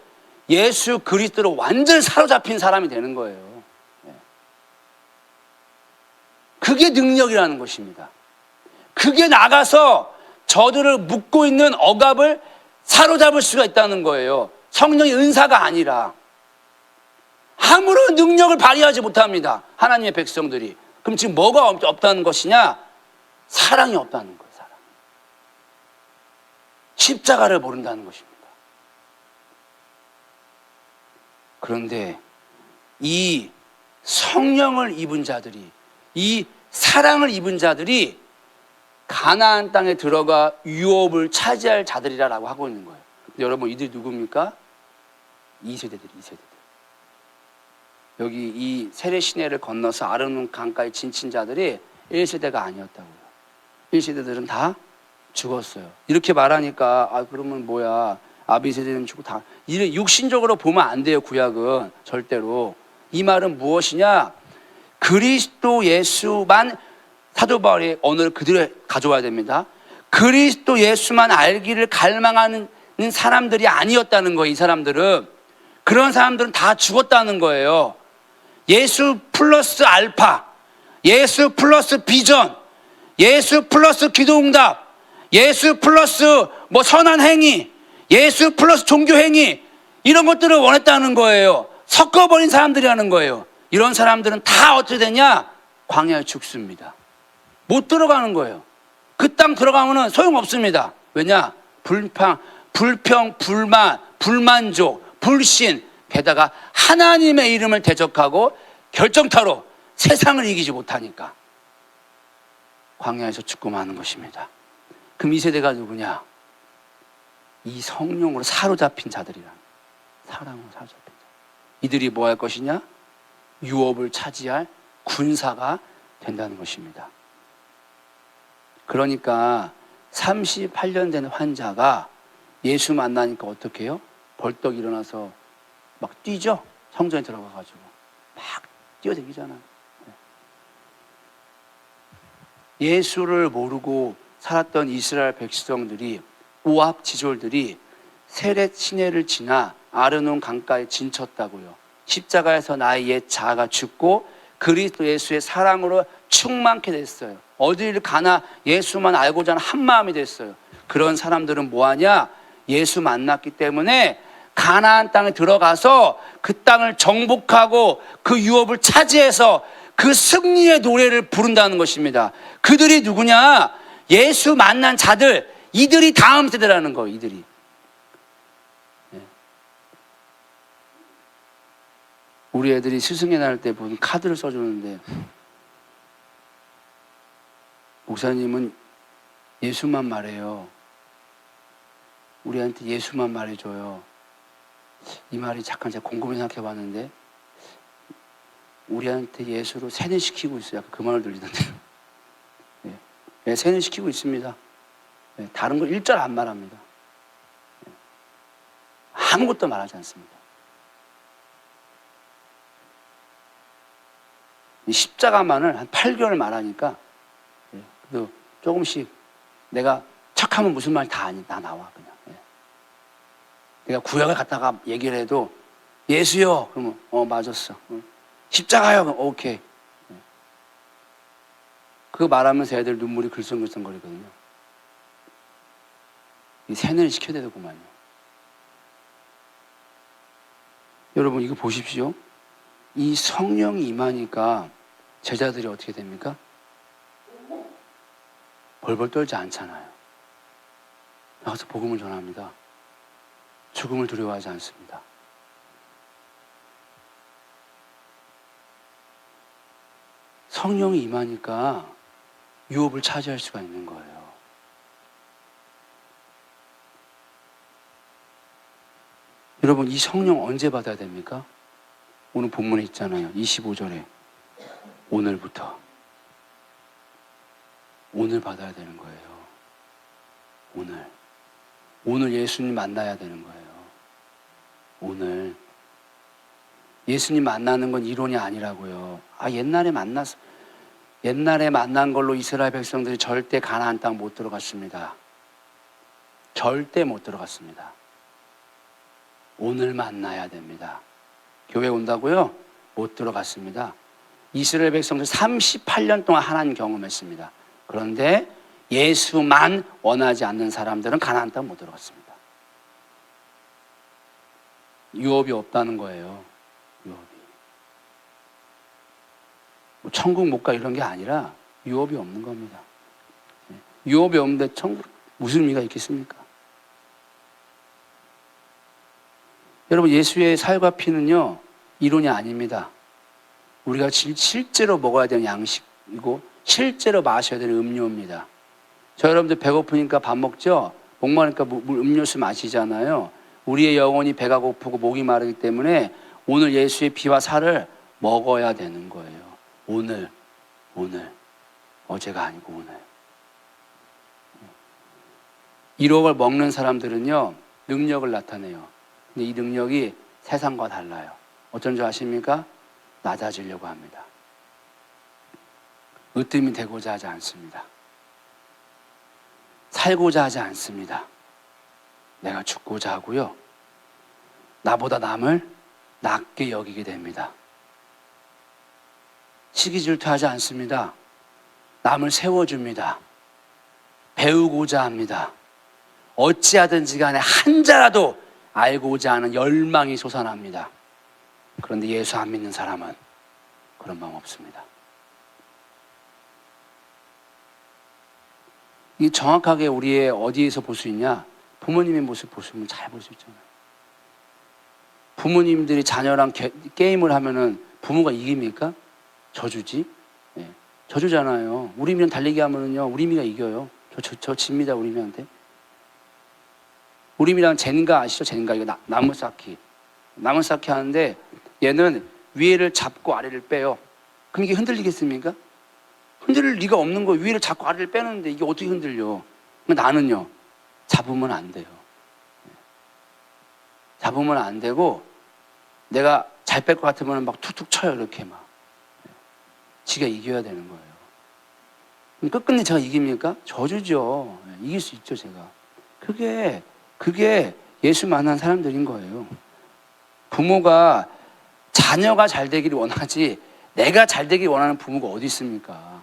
예수 그리스도로 완전히 사로잡힌 사람이 되는 거예요. 그게 능력이라는 것입니다. 그게 나가서 저들을 묶고 있는 억압을 사로잡을 수가 있다는 거예요. 성령의 은사가 아니라. 아무런 능력을 발휘하지 못합니다. 하나님의 백성들이. 그럼 지금 뭐가 없다는 것이냐? 사랑이 없다는 거예요. 사랑. 십자가를 모른다는 것입니다. 그런데 이 성령을 입은 자들이, 이 사랑을 입은 자들이 가나안 땅에 들어가 유업을 차지할 자들이라고 하고 있는 거예요. 근데 여러분, 이들이 누굽니까? 2세대들. 여기 이 세례 시내를 건너서 아르논 강가에 진친 자들이 1세대가 아니었다고요. 1세대들은 다 죽었어요. 이렇게 말하니까 그러면 뭐야? 아비세대는 죽고 다. 이래 육신적으로 보면 안 돼요. 구약은 절대로. 이 말은 무엇이냐? 그리스도 예수만, 사도 바울의 언어를 그대로 가져와야 됩니다. 그리스도 예수만 알기를 갈망하는 사람들이 아니었다는 거예요. 이 사람들은. 그런 사람들은 다 죽었다는 거예요. 예수 플러스 알파, 예수 플러스 비전, 예수 플러스 기도응답, 예수 플러스 선한 행위, 예수 플러스 종교 행위, 이런 것들을 원했다는 거예요. 섞어버린 사람들이라는 거예요. 이런 사람들은 다 어떻게 되냐? 광야에 죽습니다. 못 들어가는 거예요. 그 땅 들어가면은 소용없습니다. 왜냐? 불평, 불만, 불만족, 불신, 게다가 하나님의 이름을 대적하고 결정타로 세상을 이기지 못하니까 광야에서 죽고 마는 것입니다. 그럼 이 세대가 누구냐? 이 성령으로 사로잡힌 자들이란, 사랑으로 사로잡힌 자. 이들이 뭐 할 것이냐? 유업을 차지할 군사가 된다는 것입니다. 그러니까 38년 된 환자가 예수 만나니까 어떻게 해요? 벌떡 일어나서 막 뛰죠? 성전에 들어가가지고 막 뛰어다니잖아요. 예수를 모르고 살았던 이스라엘 백성들이, 오합지졸들이 세례 시내를 지나 아르논 강가에 진쳤다고요. 십자가에서 나의 옛 자아가 죽고 그리스도 예수의 사랑으로 충만케 됐어디를 가나 예수만 알고자 하는 한 마음이 됐어요. 그런 사람들은 뭐하냐? 예수 만났기 때문에 가나안 땅에 들어가서 그 땅을 정복하고 그 유업을 차지해서 그 승리의 노래를 부른다는 것입니다. 그들이 누구냐? 예수 만난 자들, 이들이 다음 세대라는 거예요. 이들이. 우리 애들이 스승의 날 때 보면 카드를 써주는데, 목사님은 예수만 말해요. 우리한테 예수만 말해줘요. 이 말이 잠깐 제가 곰곰이 생각해 봤는데, 우리한테 예수로 세뇌시키고 있어요. 약간 그 말을 들리던데요. 네, 세뇌시키고 있습니다. 네, 다른 걸 일절 안 말합니다. 네, 아무것도 말하지 않습니다. 이 십자가만을 한 8개월 말하니까, 네, 그래도 조금씩 내가 척하면 무슨 말 다 나와, 그냥. 네. 내가 구역을 갔다가 얘기를 해도, 예수요! 그러면, 맞았어. 십자가요! 그럼, 오케이. 네. 그거 말하면서 애들 눈물이 글썽글썽 거리거든요. 이 세뇌를 시켜야 되더구만요. 여러분, 이거 보십시오. 이 성령이 임하니까 제자들이 어떻게 됩니까? 벌벌 떨지 않잖아요. 나가서 복음을 전합니다. 죽음을 두려워하지 않습니다. 성령이 임하니까 유업을 차지할 수가 있는 거예요. 여러분, 이 성령 언제 받아야 됩니까? 오늘 본문에 있잖아요. 25절에 오늘부터. 오늘 받아야 되는 거예요. 오늘 예수님 만나야 되는 거예요. 오늘 예수님 만나는 건 이론이 아니라고요. 옛날에 만난 걸로 이스라엘 백성들이 절대 가나안 땅 못 들어갔습니다. 절대 못 들어갔습니다. 오늘 만나야 됩니다. 교회 온다고요? 못 들어갔습니다. 이스라엘 백성들 38년 동안 하나님 경험했습니다. 그런데 예수만 원하지 않는 사람들은 가나안 땅 못 들어갔습니다. 유업이 없다는 거예요. 유업이. 뭐 천국 못 가 이런 게 아니라 유업이 없는 겁니다. 유업이 없는데 천국 무슨 의미가 있겠습니까? 여러분, 예수의 살과 피는요, 이론이 아닙니다. 우리가 실제로 먹어야 되는 양식이고 실제로 마셔야 되는 음료입니다. 저 여러분들 배고프니까 밥 먹죠? 목마르니까 음료수 마시잖아요. 우리의 영혼이 배가 고프고 목이 마르기 때문에 오늘 예수의 피와 살을 먹어야 되는 거예요. 오늘. 어제가 아니고 오늘. 1억을 먹는 사람들은요, 능력을 나타내요. 근데 이 능력이 세상과 달라요. 어쩐 줄 아십니까? 낮아지려고 합니다. 으뜸이 되고자 하지 않습니다. 살고자 하지 않습니다. 내가 죽고자 하고요. 나보다 남을 낮게 여기게 됩니다. 시기 질투하지 않습니다. 남을 세워줍니다. 배우고자 합니다. 어찌하든지 간에 한 자라도 알고자 하는 열망이 솟아납니다. 그런데 예수 안 믿는 사람은 그런 마음 없습니다. 이 정확하게 우리의 어디에서 볼 수 있냐? 부모님의 모습 보시면 잘 볼 수 있잖아요. 부모님들이 자녀랑 게임을 하면은 부모가 이깁니까? 저주지. 네. 저주잖아요. 우리미랑 달리기 하면은요, 우리미가 이겨요. 저 집니다, 우리미한테. 우리미랑 젠가 아시죠? 젠가 이거 나무 쌓기 하는데 얘는 위에를 잡고 아래를 빼요. 그럼 이게 흔들리겠습니까? 흔들릴 리가 없는 거예요. 위를 잡고 아래를 빼는데 이게 어떻게 흔들려? 나는요, 잡으면 안 돼요. 잡으면 안 되고 내가 잘 뺄 것 같으면 막 툭툭 쳐요. 이렇게 막. 지가 이겨야 되는 거예요. 끝끝내 제가 이깁니까? 저주죠. 이길 수 있죠, 제가. 그게 예수 만난 사람들인 거예요. 부모가 자녀가 잘 되기를 원하지 내가 잘 되기를 원하는 부모가 어디 있습니까?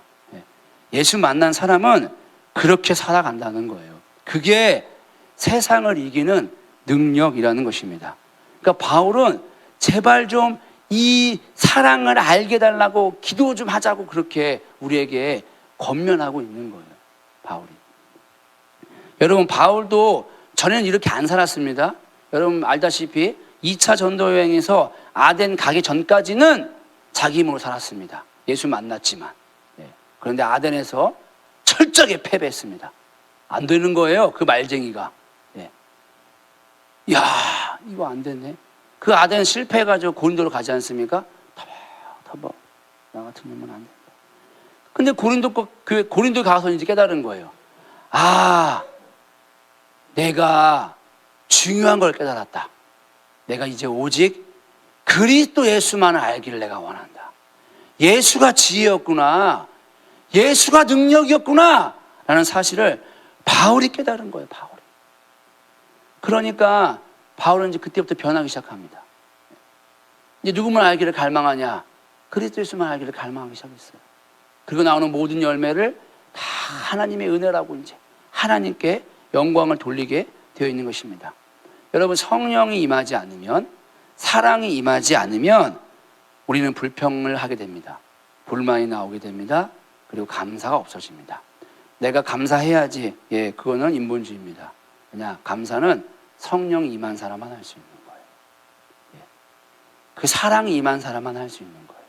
예수 만난 사람은 그렇게 살아간다는 거예요. 그게 세상을 이기는 능력이라는 것입니다. 그러니까 바울은 제발 좀 이 사랑을 알게 달라고 기도 좀 하자고 그렇게 우리에게 권면하고 있는 거예요, 바울이. 여러분, 바울도 전에는 이렇게 안 살았습니다. 여러분 알다시피 2차 전도 여행에서 아덴 가기 전까지는 자기 힘으로 살았습니다. 예수 만났지만. 그런데 아덴에서 철저하게 패배했습니다. 안 되는 거예요, 그 말쟁이가. 야, 이거 안 됐네. 그 아덴 실패해가지고 고린도로 가지 않습니까? 터벅 나 같은 놈은 안 된다. 근데 고린도 가서 이제 깨달은 거예요. 아, 내가 중요한 걸 깨달았다. 내가 이제 오직 그리스도 예수만을 알기를 내가 원한다. 예수가 지혜였구나. 예수가 능력이었구나. 라는 사실을 바울이 깨달은 거예요, 바울이. 그러니까 바울은 이제 그때부터 변하기 시작합니다. 이제 누구만 알기를 갈망하냐? 그리스도 예수만 알기를 갈망하기 시작했어요. 그리고 나오는 모든 열매를 다 하나님의 은혜라고 이제 하나님께 영광을 돌리게 되어 있는 것입니다. 여러분, 성령이 임하지 않으면, 사랑이 임하지 않으면 우리는 불평을 하게 됩니다. 불만이 나오게 됩니다. 그리고 감사가 없어집니다. 내가 감사해야지. 그거는 인본주의입니다. 그냥 감사는 성령이 임한 사람만 할 수 있는 거예요. 그 사랑이 임한 사람만 할 수 있는 거예요.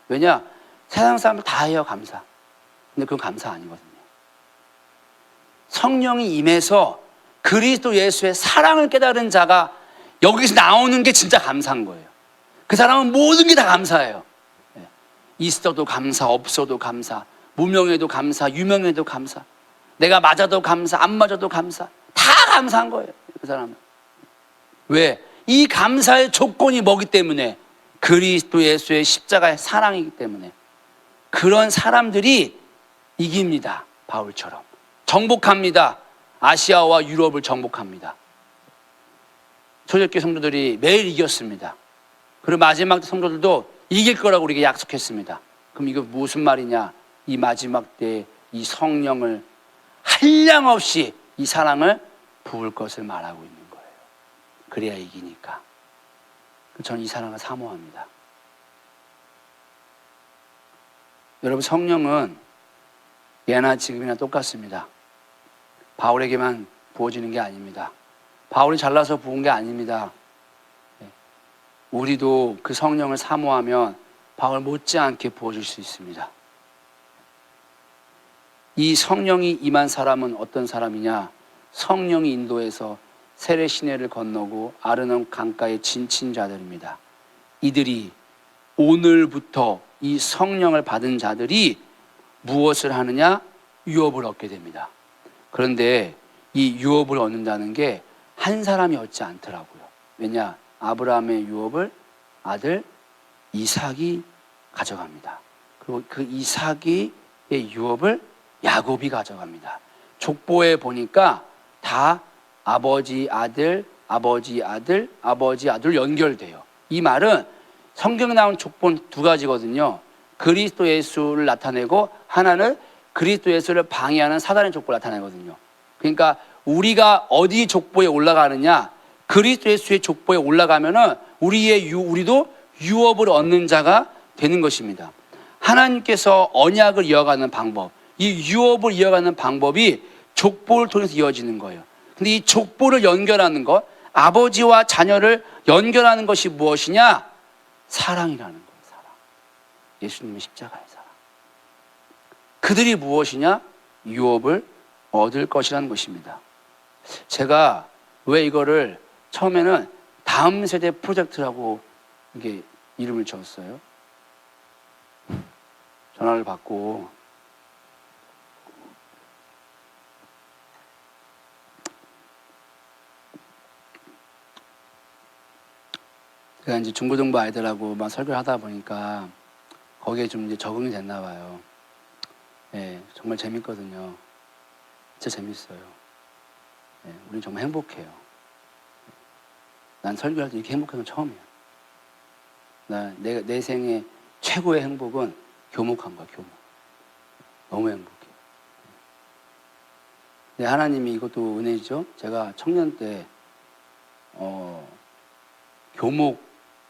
왜냐? 세상 사람들 다 해요, 감사. 근데 그건 감사 아니거든요. 성령이 임해서 그리스도 예수의 사랑을 깨달은 자가 여기서 나오는 게 진짜 감사한 거예요. 그 사람은 모든 게 다 감사해요. 있어도 감사, 없어도 감사, 무명해도 감사, 유명해도 감사, 내가 맞아도 감사, 안 맞아도 감사, 다 감사한 거예요, 그 사람은. 왜? 이 감사의 조건이 뭐기 때문에? 그리스도 예수의 십자가의 사랑이기 때문에. 그런 사람들이 이깁니다, 바울처럼. 정복합니다. 아시아와 유럽을 정복합니다. 초대교회 성도들이 매일 이겼습니다. 그리고 마지막 때 성도들도 이길 거라고 우리에게 약속했습니다. 그럼 이거 무슨 말이냐? 이 마지막 때 이 성령을 한량없이 이 사랑을 부을 것을 말하고 있는 거예요. 그래야 이기니까. 저는 이 사랑을 사모합니다. 여러분, 성령은 예나 지금이나 똑같습니다. 바울에게만 부어지는 게 아닙니다. 바울이 잘나서 부은 게 아닙니다. 우리도 그 성령을 사모하면 바울 못지않게 부어줄 수 있습니다. 이 성령이 임한 사람은 어떤 사람이냐? 성령이 인도해서 세례 시내를 건너고 아르논 강가에 진친 자들입니다. 이들이 오늘부터 이 성령을 받은 자들이 무엇을 하느냐? 유업을 얻게 됩니다. 그런데 이 유업을 얻는다는 게 한 사람이 얻지 않더라고요. 왜냐? 아브라함의 유업을 아들 이삭이 가져갑니다. 그리고 그 이삭의 유업을 야곱이 가져갑니다. 족보에 보니까 다 아버지 아들, 아버지 아들, 아버지 아들 연결돼요. 이 말은 성경에 나온 족보는 두 가지거든요. 그리스도 예수를 나타내고 하나는 그리스도 예수를 방해하는 사단의 족보를 나타내거든요. 그러니까 우리가 어디 족보에 올라가느냐? 그리스도 예수의 족보에 올라가면은 우리도 유업을 얻는 자가 되는 것입니다. 하나님께서 언약을 이어가는 방법, 이 유업을 이어가는 방법이 족보를 통해서 이어지는 거예요. 근데 이 족보를 연결하는 것, 아버지와 자녀를 연결하는 것이 무엇이냐? 사랑이라는 거예요. 사랑. 예수님의 십자가의 사랑. 그들이 무엇이냐? 유업을 얻을 것이라는 것입니다. 제가 왜 이거를 처음에는 다음 세대 프로젝트라고 이게 이름을 지었어요. 전화를 받고 제가 이제 중고등부 아이들하고 막 설교를 하다 보니까 거기에 좀 이제 적응이 됐나 봐요. 정말 재밌거든요. 진짜 재밌어요. 우린 정말 행복해요. 난 설교할 때 이렇게 행복한 건 처음이야. 내 생의 최고의 행복은 교목한 거야, 교목. 너무 행복해. 네, 하나님이 이것도 은혜죠. 제가 청년 때 교목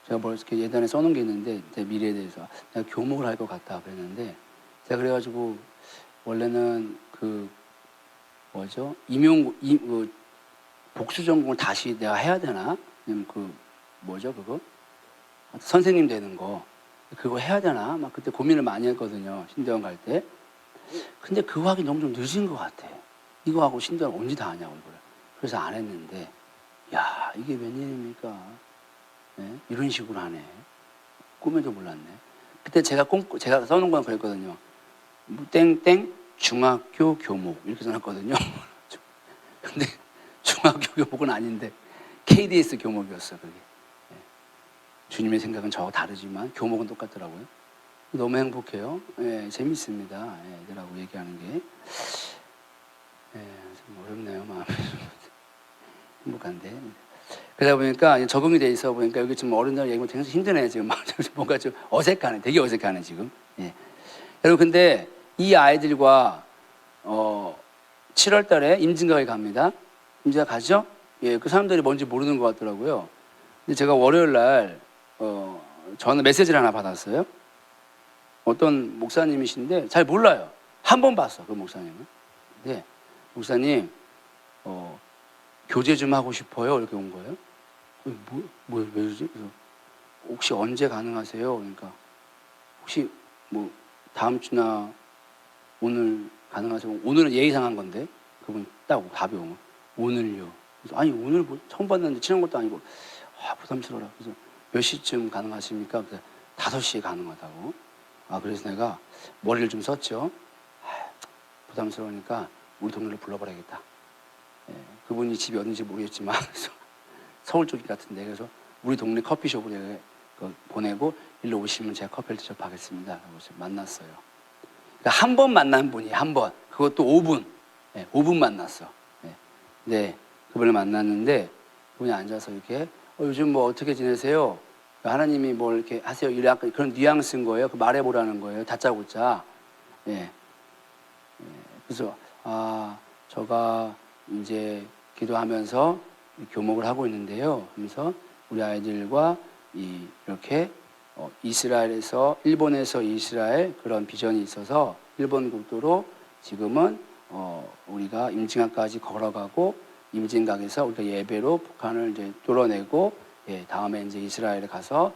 제가 뭘 이렇게 예전에 써놓은 게 있는데 제 미래에 대해서 내가 교목을 할 것 같다 그랬는데 제가 그래가지고 원래는 그 뭐죠 복수 전공을 다시 내가 해야 되나? 아니면 그 뭐죠 그거 선생님 되는 거 그거 해야 되나? 막 그때 고민을 많이 했거든요. 신대원 갈 때. 근데 그거 하기 너무 좀 늦은 것 같아. 이거 하고 신대원 언제 다 하냐고 이거를. 그래서 안 했는데 야 이게 웬일입니까? 네? 이런 식으로 하네. 꿈에도 몰랐네. 그때 제가 써놓은 건 그랬거든요. 땡땡 중학교 교목 이렇게 써놨거든요. 근데 중학교 교목은 아닌데 KDS 교목이었어 그게. 네. 주님의 생각은 저하고 다르지만 교목은 똑같더라고요. 너무 행복해요. 네, 재밌습니다. 애들하고 얘기하는 게. 좀 어렵네요 마음이. 행복한데. 그러다 보니까 적응이 돼 있어 보니까 여기 지금 어른들 얘기하면 되게 힘드네 지금 뭔가 좀 어색하네. 되게 어색하네 지금. 예. 여러분 근데 이 아이들과 7월 달에 임진각에 갑니다. 임진각 가죠? 예, 그 사람들이 뭔지 모르는 것 같더라고요. 근데 제가 월요일 날 저는 메시지를 하나 받았어요. 어떤 목사님이신데 잘 몰라요. 한 번 봤어 그 목사님은. 근데 목사님 교제 좀 하고 싶어요. 이렇게 온 거예요. 왜 그러지? 그래서 혹시 언제 가능하세요? 그러니까 혹시 뭐 다음 주나 오늘 가능하세요? 오늘은 예의상한 건데 그분 딱 답이 오면 오늘요. 그래서 아니 오늘 뭐 처음 봤는데 친한 것도 아니고 부담스러워라. 그래서 몇 시쯤 가능하십니까? 그래서 5시에 가능하다고. 그래서 내가 머리를 좀 썼죠. 부담스러우니까 우리 동네로 불러버려야겠다. 예, 그분이 집이 어딘지 모르겠지만 서울 쪽 같은데 그래서 우리 동네 커피숍으로 보내고 일로 오시면 제가 커피를 대접하겠습니다. 그래서 만났어요. 그러니까 한 번 만난 분이 한 번. 그것도 5분. 네, 5분 만났어. 네, 그분을 만났는데 그분이 앉아서 이렇게 요즘 뭐 어떻게 지내세요? 하나님이 뭘 이렇게 하세요? 이런 약간 그런 뉘앙스인 거예요. 그 말해보라는 거예요. 다짜고짜. 예. 그래서 제가 이제 기도하면서 교목을 하고 있는데요. 그래서 우리 아이들과 이렇게 일본에서 이스라엘 그런 비전이 있어서 일본 국도로 지금은 우리가 임진각까지 걸어가고 임진각에서 우리가 예배로 북한을 이제 뚫어내고 다음에 이제 이스라엘에 가서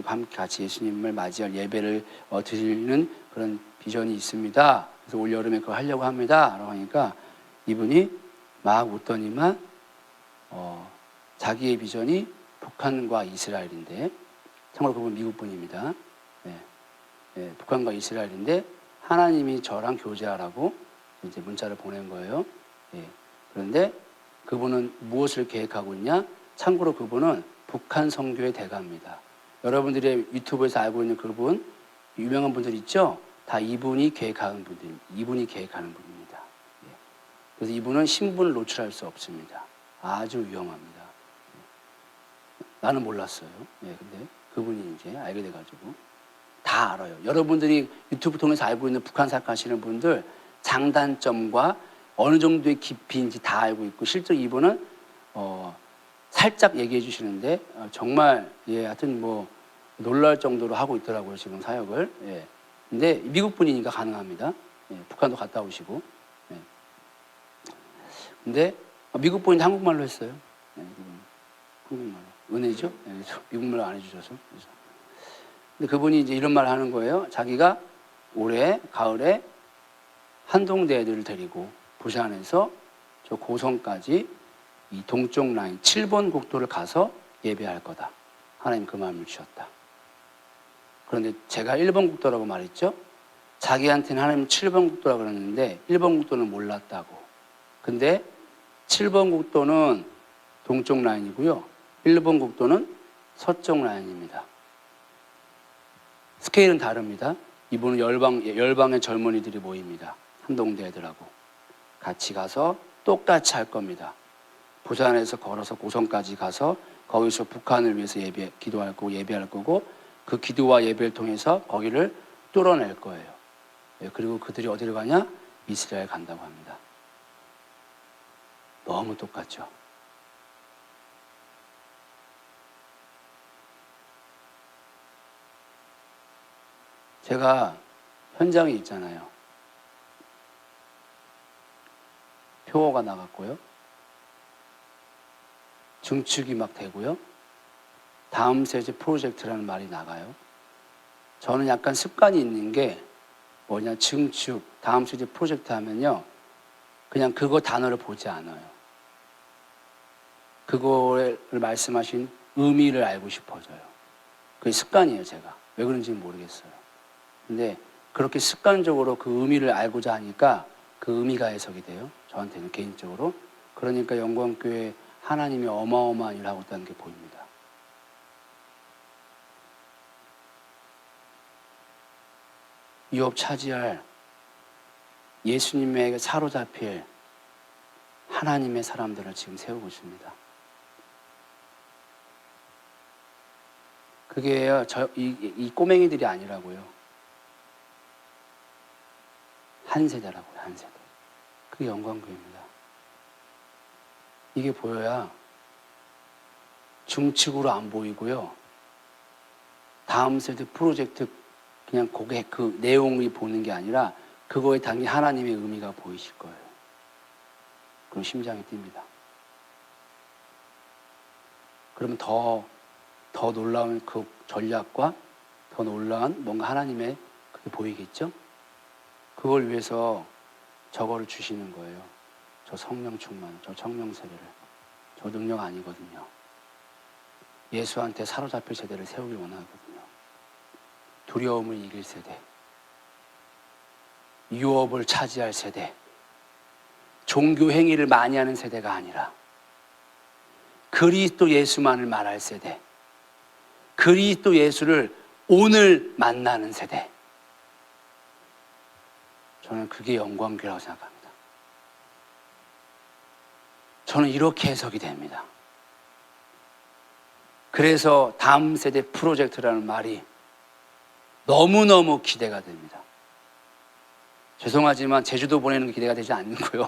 함께 같이 예수님을 맞이할 예배를 드리는 그런 비전이 있습니다. 그래서 올 여름에 그거 하려고 합니다. 라고 하니까 이분이 막 웃더니만 자기의 비전이 북한과 이스라엘인데 참고로 그분 미국 분입니다. 북한과 이스라엘인데 하나님이 저랑 교제하라고 이제 문자를 보낸 거예요. 그런데 그분은 무엇을 계획하고 있냐? 참고로 그분은 북한 선교의 대가입니다. 여러분들이 유튜브에서 알고 있는 그분 유명한 분들 있죠? 다 이분이 계획하는 분입니다. 그래서 이분은 신분을 노출할 수 없습니다. 아주 위험합니다. 나는 몰랐어요. 근데 그분이 이제 알게 돼가지고 다 알아요. 여러분들이 유튜브 통해서 알고 있는 북한 사역하시는 분들 장단점과 어느 정도의 깊이인지 다 알고 있고 실제 이분은 살짝 얘기해 주시는데 정말 하여튼 뭐 놀랄 정도로 하고 있더라고요 지금 사역을. 근데 미국 분이니까 가능합니다. 북한도 갔다 오시고. 근데 미국 분이 한국말로 했어요. 한국말로. 은혜죠? 미국말로 안 해주셔서. 근데 그분이 이제 이런 말 하는 거예요. 자기가 올해 가을에 한동대 애들을 데리고 부산에서 저 고성까지 이 동쪽 라인 7번 국도를 가서 예배할 거다. 하나님 그 마음을 주셨다. 그런데 제가 1번 국도라고 말했죠. 자기한테는 하나님 7번 국도라고 그랬는데 1번 국도는 몰랐다고. 근데 7번 국도는 동쪽 라인이고요. 1번 국도는 서쪽 라인입니다. 스케일은 다릅니다. 이분은 열방의 젊은이들이 모입니다. 한동대 애들하고 같이 가서 똑같이 할 겁니다. 부산에서 걸어서 고성까지 가서 거기서 북한을 위해서 기도할 거고 예배할 거고 그 기도와 예배를 통해서 거기를 뚫어낼 거예요. 그리고 그들이 어디로 가냐? 이스라엘 간다고 합니다. 너무 똑같죠. 제가 현장에 있잖아요. 표어가 나갔고요. 증축이 막 되고요. 다음 세대 프로젝트라는 말이 나가요. 저는 약간 습관이 있는 게 뭐냐, 증축, 다음 세대 프로젝트 하면요. 그냥 그거 단어를 보지 않아요. 그거를 말씀하신 의미를 알고 싶어져요. 그게 습관이에요, 제가. 왜 그런지는 모르겠어요. 근데 그렇게 습관적으로 그 의미를 알고자 하니까 그 의미가 해석이 돼요. 저한테는 개인적으로. 그러니까 영광교회 하나님이 어마어마한 일을 하고 있다는 게 보입니다. 유업 차지할, 예수님에게 사로잡힐 하나님의 사람들을 지금 세우고 있습니다. 그게 이 꼬맹이들이 아니라고요. 한 세대라고요, 한 세대. 그게 영광교회입니다. 이게 보여야 중측으로 안 보이고요. 다음 세대 프로젝트 그냥 그 내용이 보는 게 아니라 그거에 담긴 하나님의 의미가 보이실 거예요. 그럼 심장이 뜁니다. 그러면 더 놀라운 그 전략과 더 놀라운 뭔가 하나님의 그게 보이겠죠? 그걸 위해서 저거를 주시는 거예요. 저 성령 충만, 저 청명 세대를. 저 능력 아니거든요. 예수한테 사로잡힐 세대를 세우길 원하거든요. 두려움을 이길 세대, 유업을 차지할 세대, 종교 행위를 많이 하는 세대가 아니라 그리스도 예수만을 말할 세대, 그리스도 예수를 오늘 만나는 세대. 저는 그게 영광교회라고 생각합니다. 저는 이렇게 해석이 됩니다. 그래서 다음 세대 프로젝트라는 말이 너무너무 기대가 됩니다. 죄송하지만 제주도 보내는 게 기대가 되지 않고요.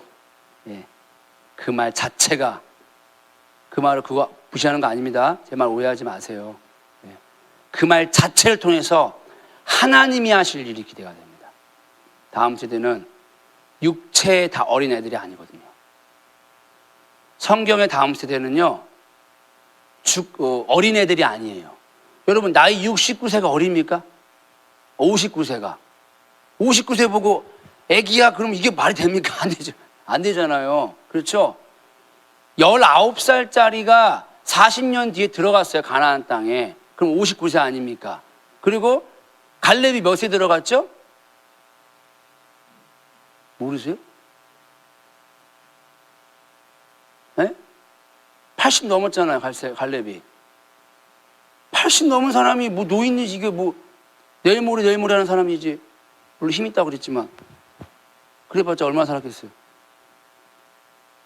예. 그 말 자체가, 그 말을 그거 무시하는 거 아닙니다. 제 말 오해하지 마세요. 예. 그 말 자체를 통해서 하나님이 하실 일이 기대가 됩니다. 다음 세대는 육체의 다 어린 애들이 아니거든요. 성경의 다음 세대는요, 어린 애들이 아니에요. 여러분, 나이 69세가 어립니까? 59세가. 59세 보고 애기야, 그럼 이게 말이 됩니까? 안 되죠. 안 되잖아요. 그렇죠? 19살짜리가 40년 뒤에 들어갔어요. 가나안 땅에. 그럼 59세 아닙니까? 그리고 갈렙이 몇 세 들어갔죠? 모르세요? 네? 80 넘었잖아요. 갈렙이. 80 넘은 사람이 뭐 노인이지, 이게 뭐 내일 모레 하는 사람이지. 물론 힘 있다고 그랬지만 그래봤자 얼마나 살았겠어요.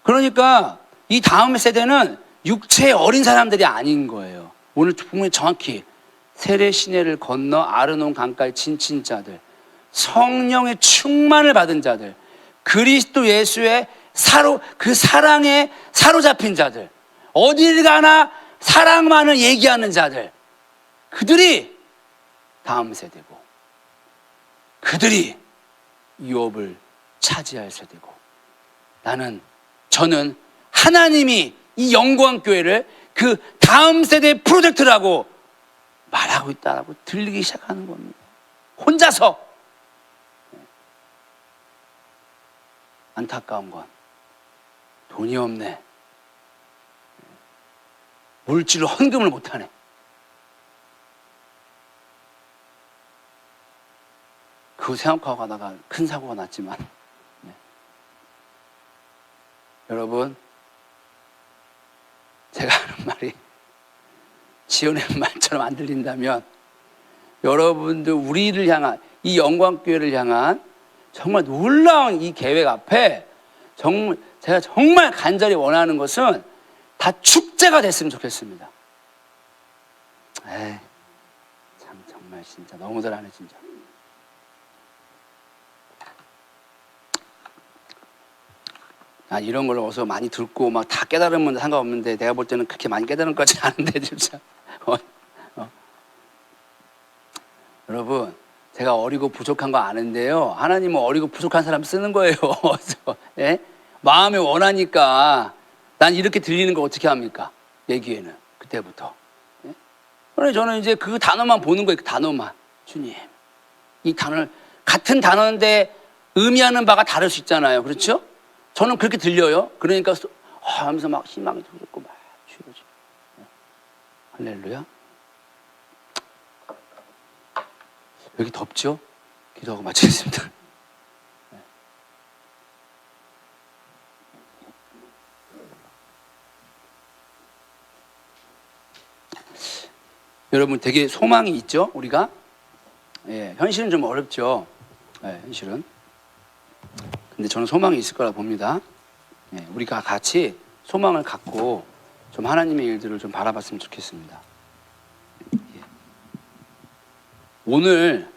그러니까 이 다음 세대는 육체의 어린 사람들이 아닌 거예요. 오늘 분명히 정확히 세례 시내를 건너 아르논 강가에 지친 자들, 성령의 충만을 받은 자들, 그리스도 예수의 그 사랑에 사로잡힌 자들, 어딜 가나 사랑만을 얘기하는 자들, 그들이 다음 세대고, 그들이 유업을 차지할 세대고, 저는 하나님이 이 영광교회를 그 다음 세대 프로젝트라고 말하고 있다라고 들리기 시작하는 겁니다. 혼자서. 안타까운 건 돈이 없네, 물질로 헌금을 못하네, 그거 생각하고 가다가 큰 사고가 났지만, 여러분, 제가 하는 말이 지어낸 말처럼 안 들린다면 여러분들 우리를 향한, 이 영광교회를 향한 정말 놀라운 이 계획 앞에 제가 정말 간절히 원하는 것은 다 축제가 됐으면 좋겠습니다. 참 정말 진짜 너무들 하네 진짜. 난 이런 걸 어서 많이 듣고 막 다 깨달으면 상관없는데 내가 볼 때는 그렇게 많이 깨달은 것 같지 않은데 진짜. 여러분, 제가 어리고 부족한 거 아는데요. 하나님은 어리고 부족한 사람 쓰는 거예요. 예? 마음이 원하니까 난 이렇게 들리는 거 어떻게 합니까? 얘기에는 그때부터. 예? 그래서 저는 이제 그 단어만 보는 거예요. 그 단어만. 주님, 이 단어를 같은 단어인데 의미하는 바가 다를 수 있잖아요. 그렇죠? 저는 그렇게 들려요. 그러니까 하면서 막 희망이 들고 막 주여지. 할렐루야. 여기 덥죠? 기도하고 마치겠습니다. 여러분 되게 소망이 있죠? 우리가 예, 현실은 좀 어렵죠. 예, 현실은. 근데 저는 소망이 있을 거라 봅니다. 예, 우리가 같이 소망을 갖고 좀 하나님의 일들을 좀 바라봤으면 좋겠습니다. 예. 오늘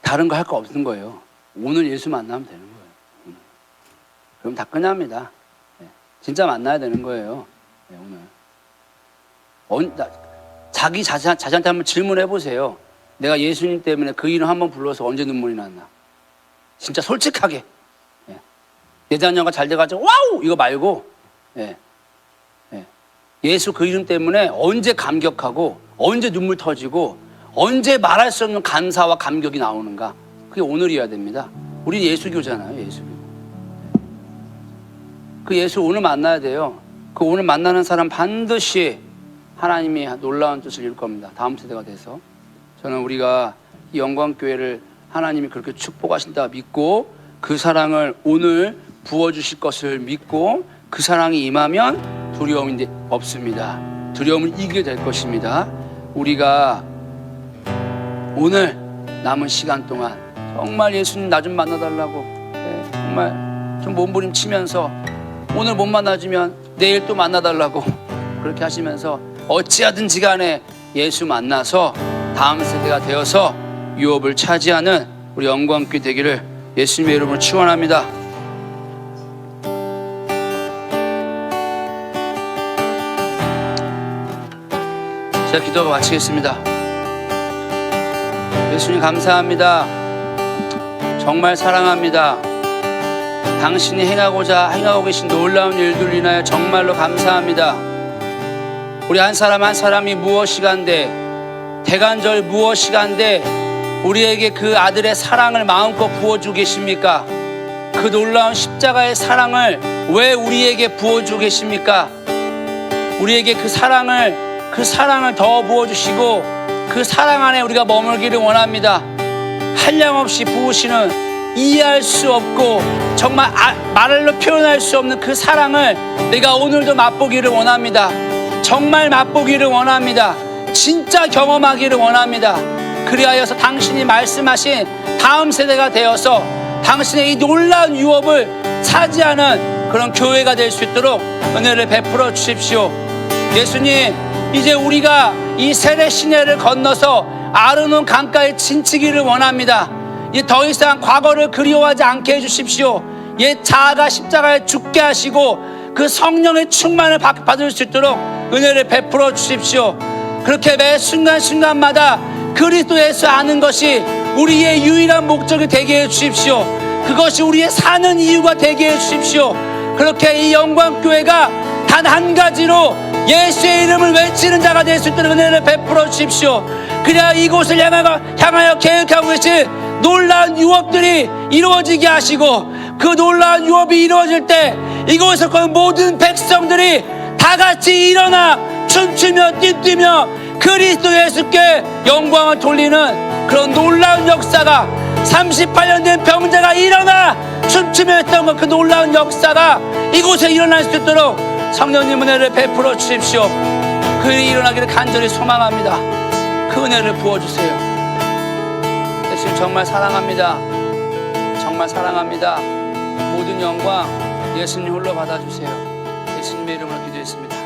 다른 거 할 거 없는 거예요. 오늘 예수 만나면 되는 거예요. 그럼 다 끝납니다. 예, 진짜 만나야 되는 거예요. 예, 오늘. 자기 자신한테 한번 질문해 보세요. 내가 예수님 때문에 그 이름 한번 불러서 언제 눈물이 났나? 진짜 솔직하게. 예. 내 자녀가 잘 돼가지고 와우! 이거 말고 예. 예. 예수 그 이름 때문에 언제 감격하고 언제 눈물 터지고 언제 말할 수 없는 감사와 감격이 나오는가? 그게 오늘이어야 됩니다. 우리 예수교잖아요. 예수교. 그 예수 오늘 만나야 돼요. 그 오늘 만나는 사람 반드시 하나님이 놀라운 뜻을 이룰 겁니다. 다음 세대가 돼서. 저는 우리가 이 영광교회를 하나님이 그렇게 축복하신다 믿고 그 사랑을 오늘 부어주실 것을 믿고 그 사랑이 임하면 두려움이 없습니다. 두려움을 이기게 될 것입니다. 우리가 오늘 남은 시간 동안 정말 예수님 나 좀 만나달라고 네, 정말 좀 몸부림치면서 오늘 못 만나주면 내일 또 만나달라고 그렇게 하시면서 어찌하든지 간에 예수 만나서 다음 세대가 되어서 유업을 차지하는 우리 영광교회 되기를 예수님의 이름으로 축원합니다. 제가 기도하고 마치겠습니다. 예수님 감사합니다. 정말 사랑합니다. 당신이 행하고 계신 놀라운 일들로 인하여 정말로 감사합니다. 우리 한 사람 한 사람이 무엇이간데 대간절 무엇이간데 우리에게 그 아들의 사랑을 마음껏 부어주고 계십니까? 그 놀라운 십자가의 사랑을 왜 우리에게 부어주고 계십니까? 우리에게 그 사랑을 더 부어주시고 그 사랑 안에 우리가 머물기를 원합니다. 한량없이 부으시는 이해할 수 없고 정말 말로 표현할 수 없는 그 사랑을 내가 오늘도 맛보기를 원합니다. 정말 맛보기를 원합니다. 진짜 경험하기를 원합니다. 그리하여서 당신이 말씀하신 다음 세대가 되어서 당신의 이 놀라운 유업을 차지하는 그런 교회가 될 수 있도록 은혜를 베풀어 주십시오. 예수님, 이제 우리가 이 세례 시내를 건너서 아르논 강가에 진치기를 원합니다. 이제 더 이상 과거를 그리워하지 않게 해주십시오. 옛 자아가 십자가에 죽게 하시고 그 성령의 충만을 받을 수 있도록 은혜를 베풀어 주십시오. 그렇게 매 순간순간마다 그리스도 예수 아는 것이 우리의 유일한 목적이 되게 해 주십시오. 그것이 우리의 사는 이유가 되게 해 주십시오. 그렇게 이 영광교회가 단 한 가지로 예수의 이름을 외치는 자가 될 수 있도록 은혜를 베풀어 주십시오. 그래야 이곳을 향하여 계획하고 계신 놀라운 유업들이 이루어지게 하시고 그 놀라운 유업이 이루어질 때 이곳에서 그 모든 백성들이 다 같이 일어나 춤추며 뛰며 그리스도 예수께 영광을 돌리는 그런 놀라운 역사가 38년 된 병자가 일어나 춤추며 했던 그 놀라운 역사가 이곳에 일어날 수 있도록 성령님 은혜를 베풀어 주십시오. 그 일이 일어나기를 간절히 소망합니다. 그 은혜를 부어주세요. 예수님 정말 사랑합니다. 정말 사랑합니다. 모든 영광 예수님 홀로 받아주세요. 예수님의 이름으로 기도했습니다.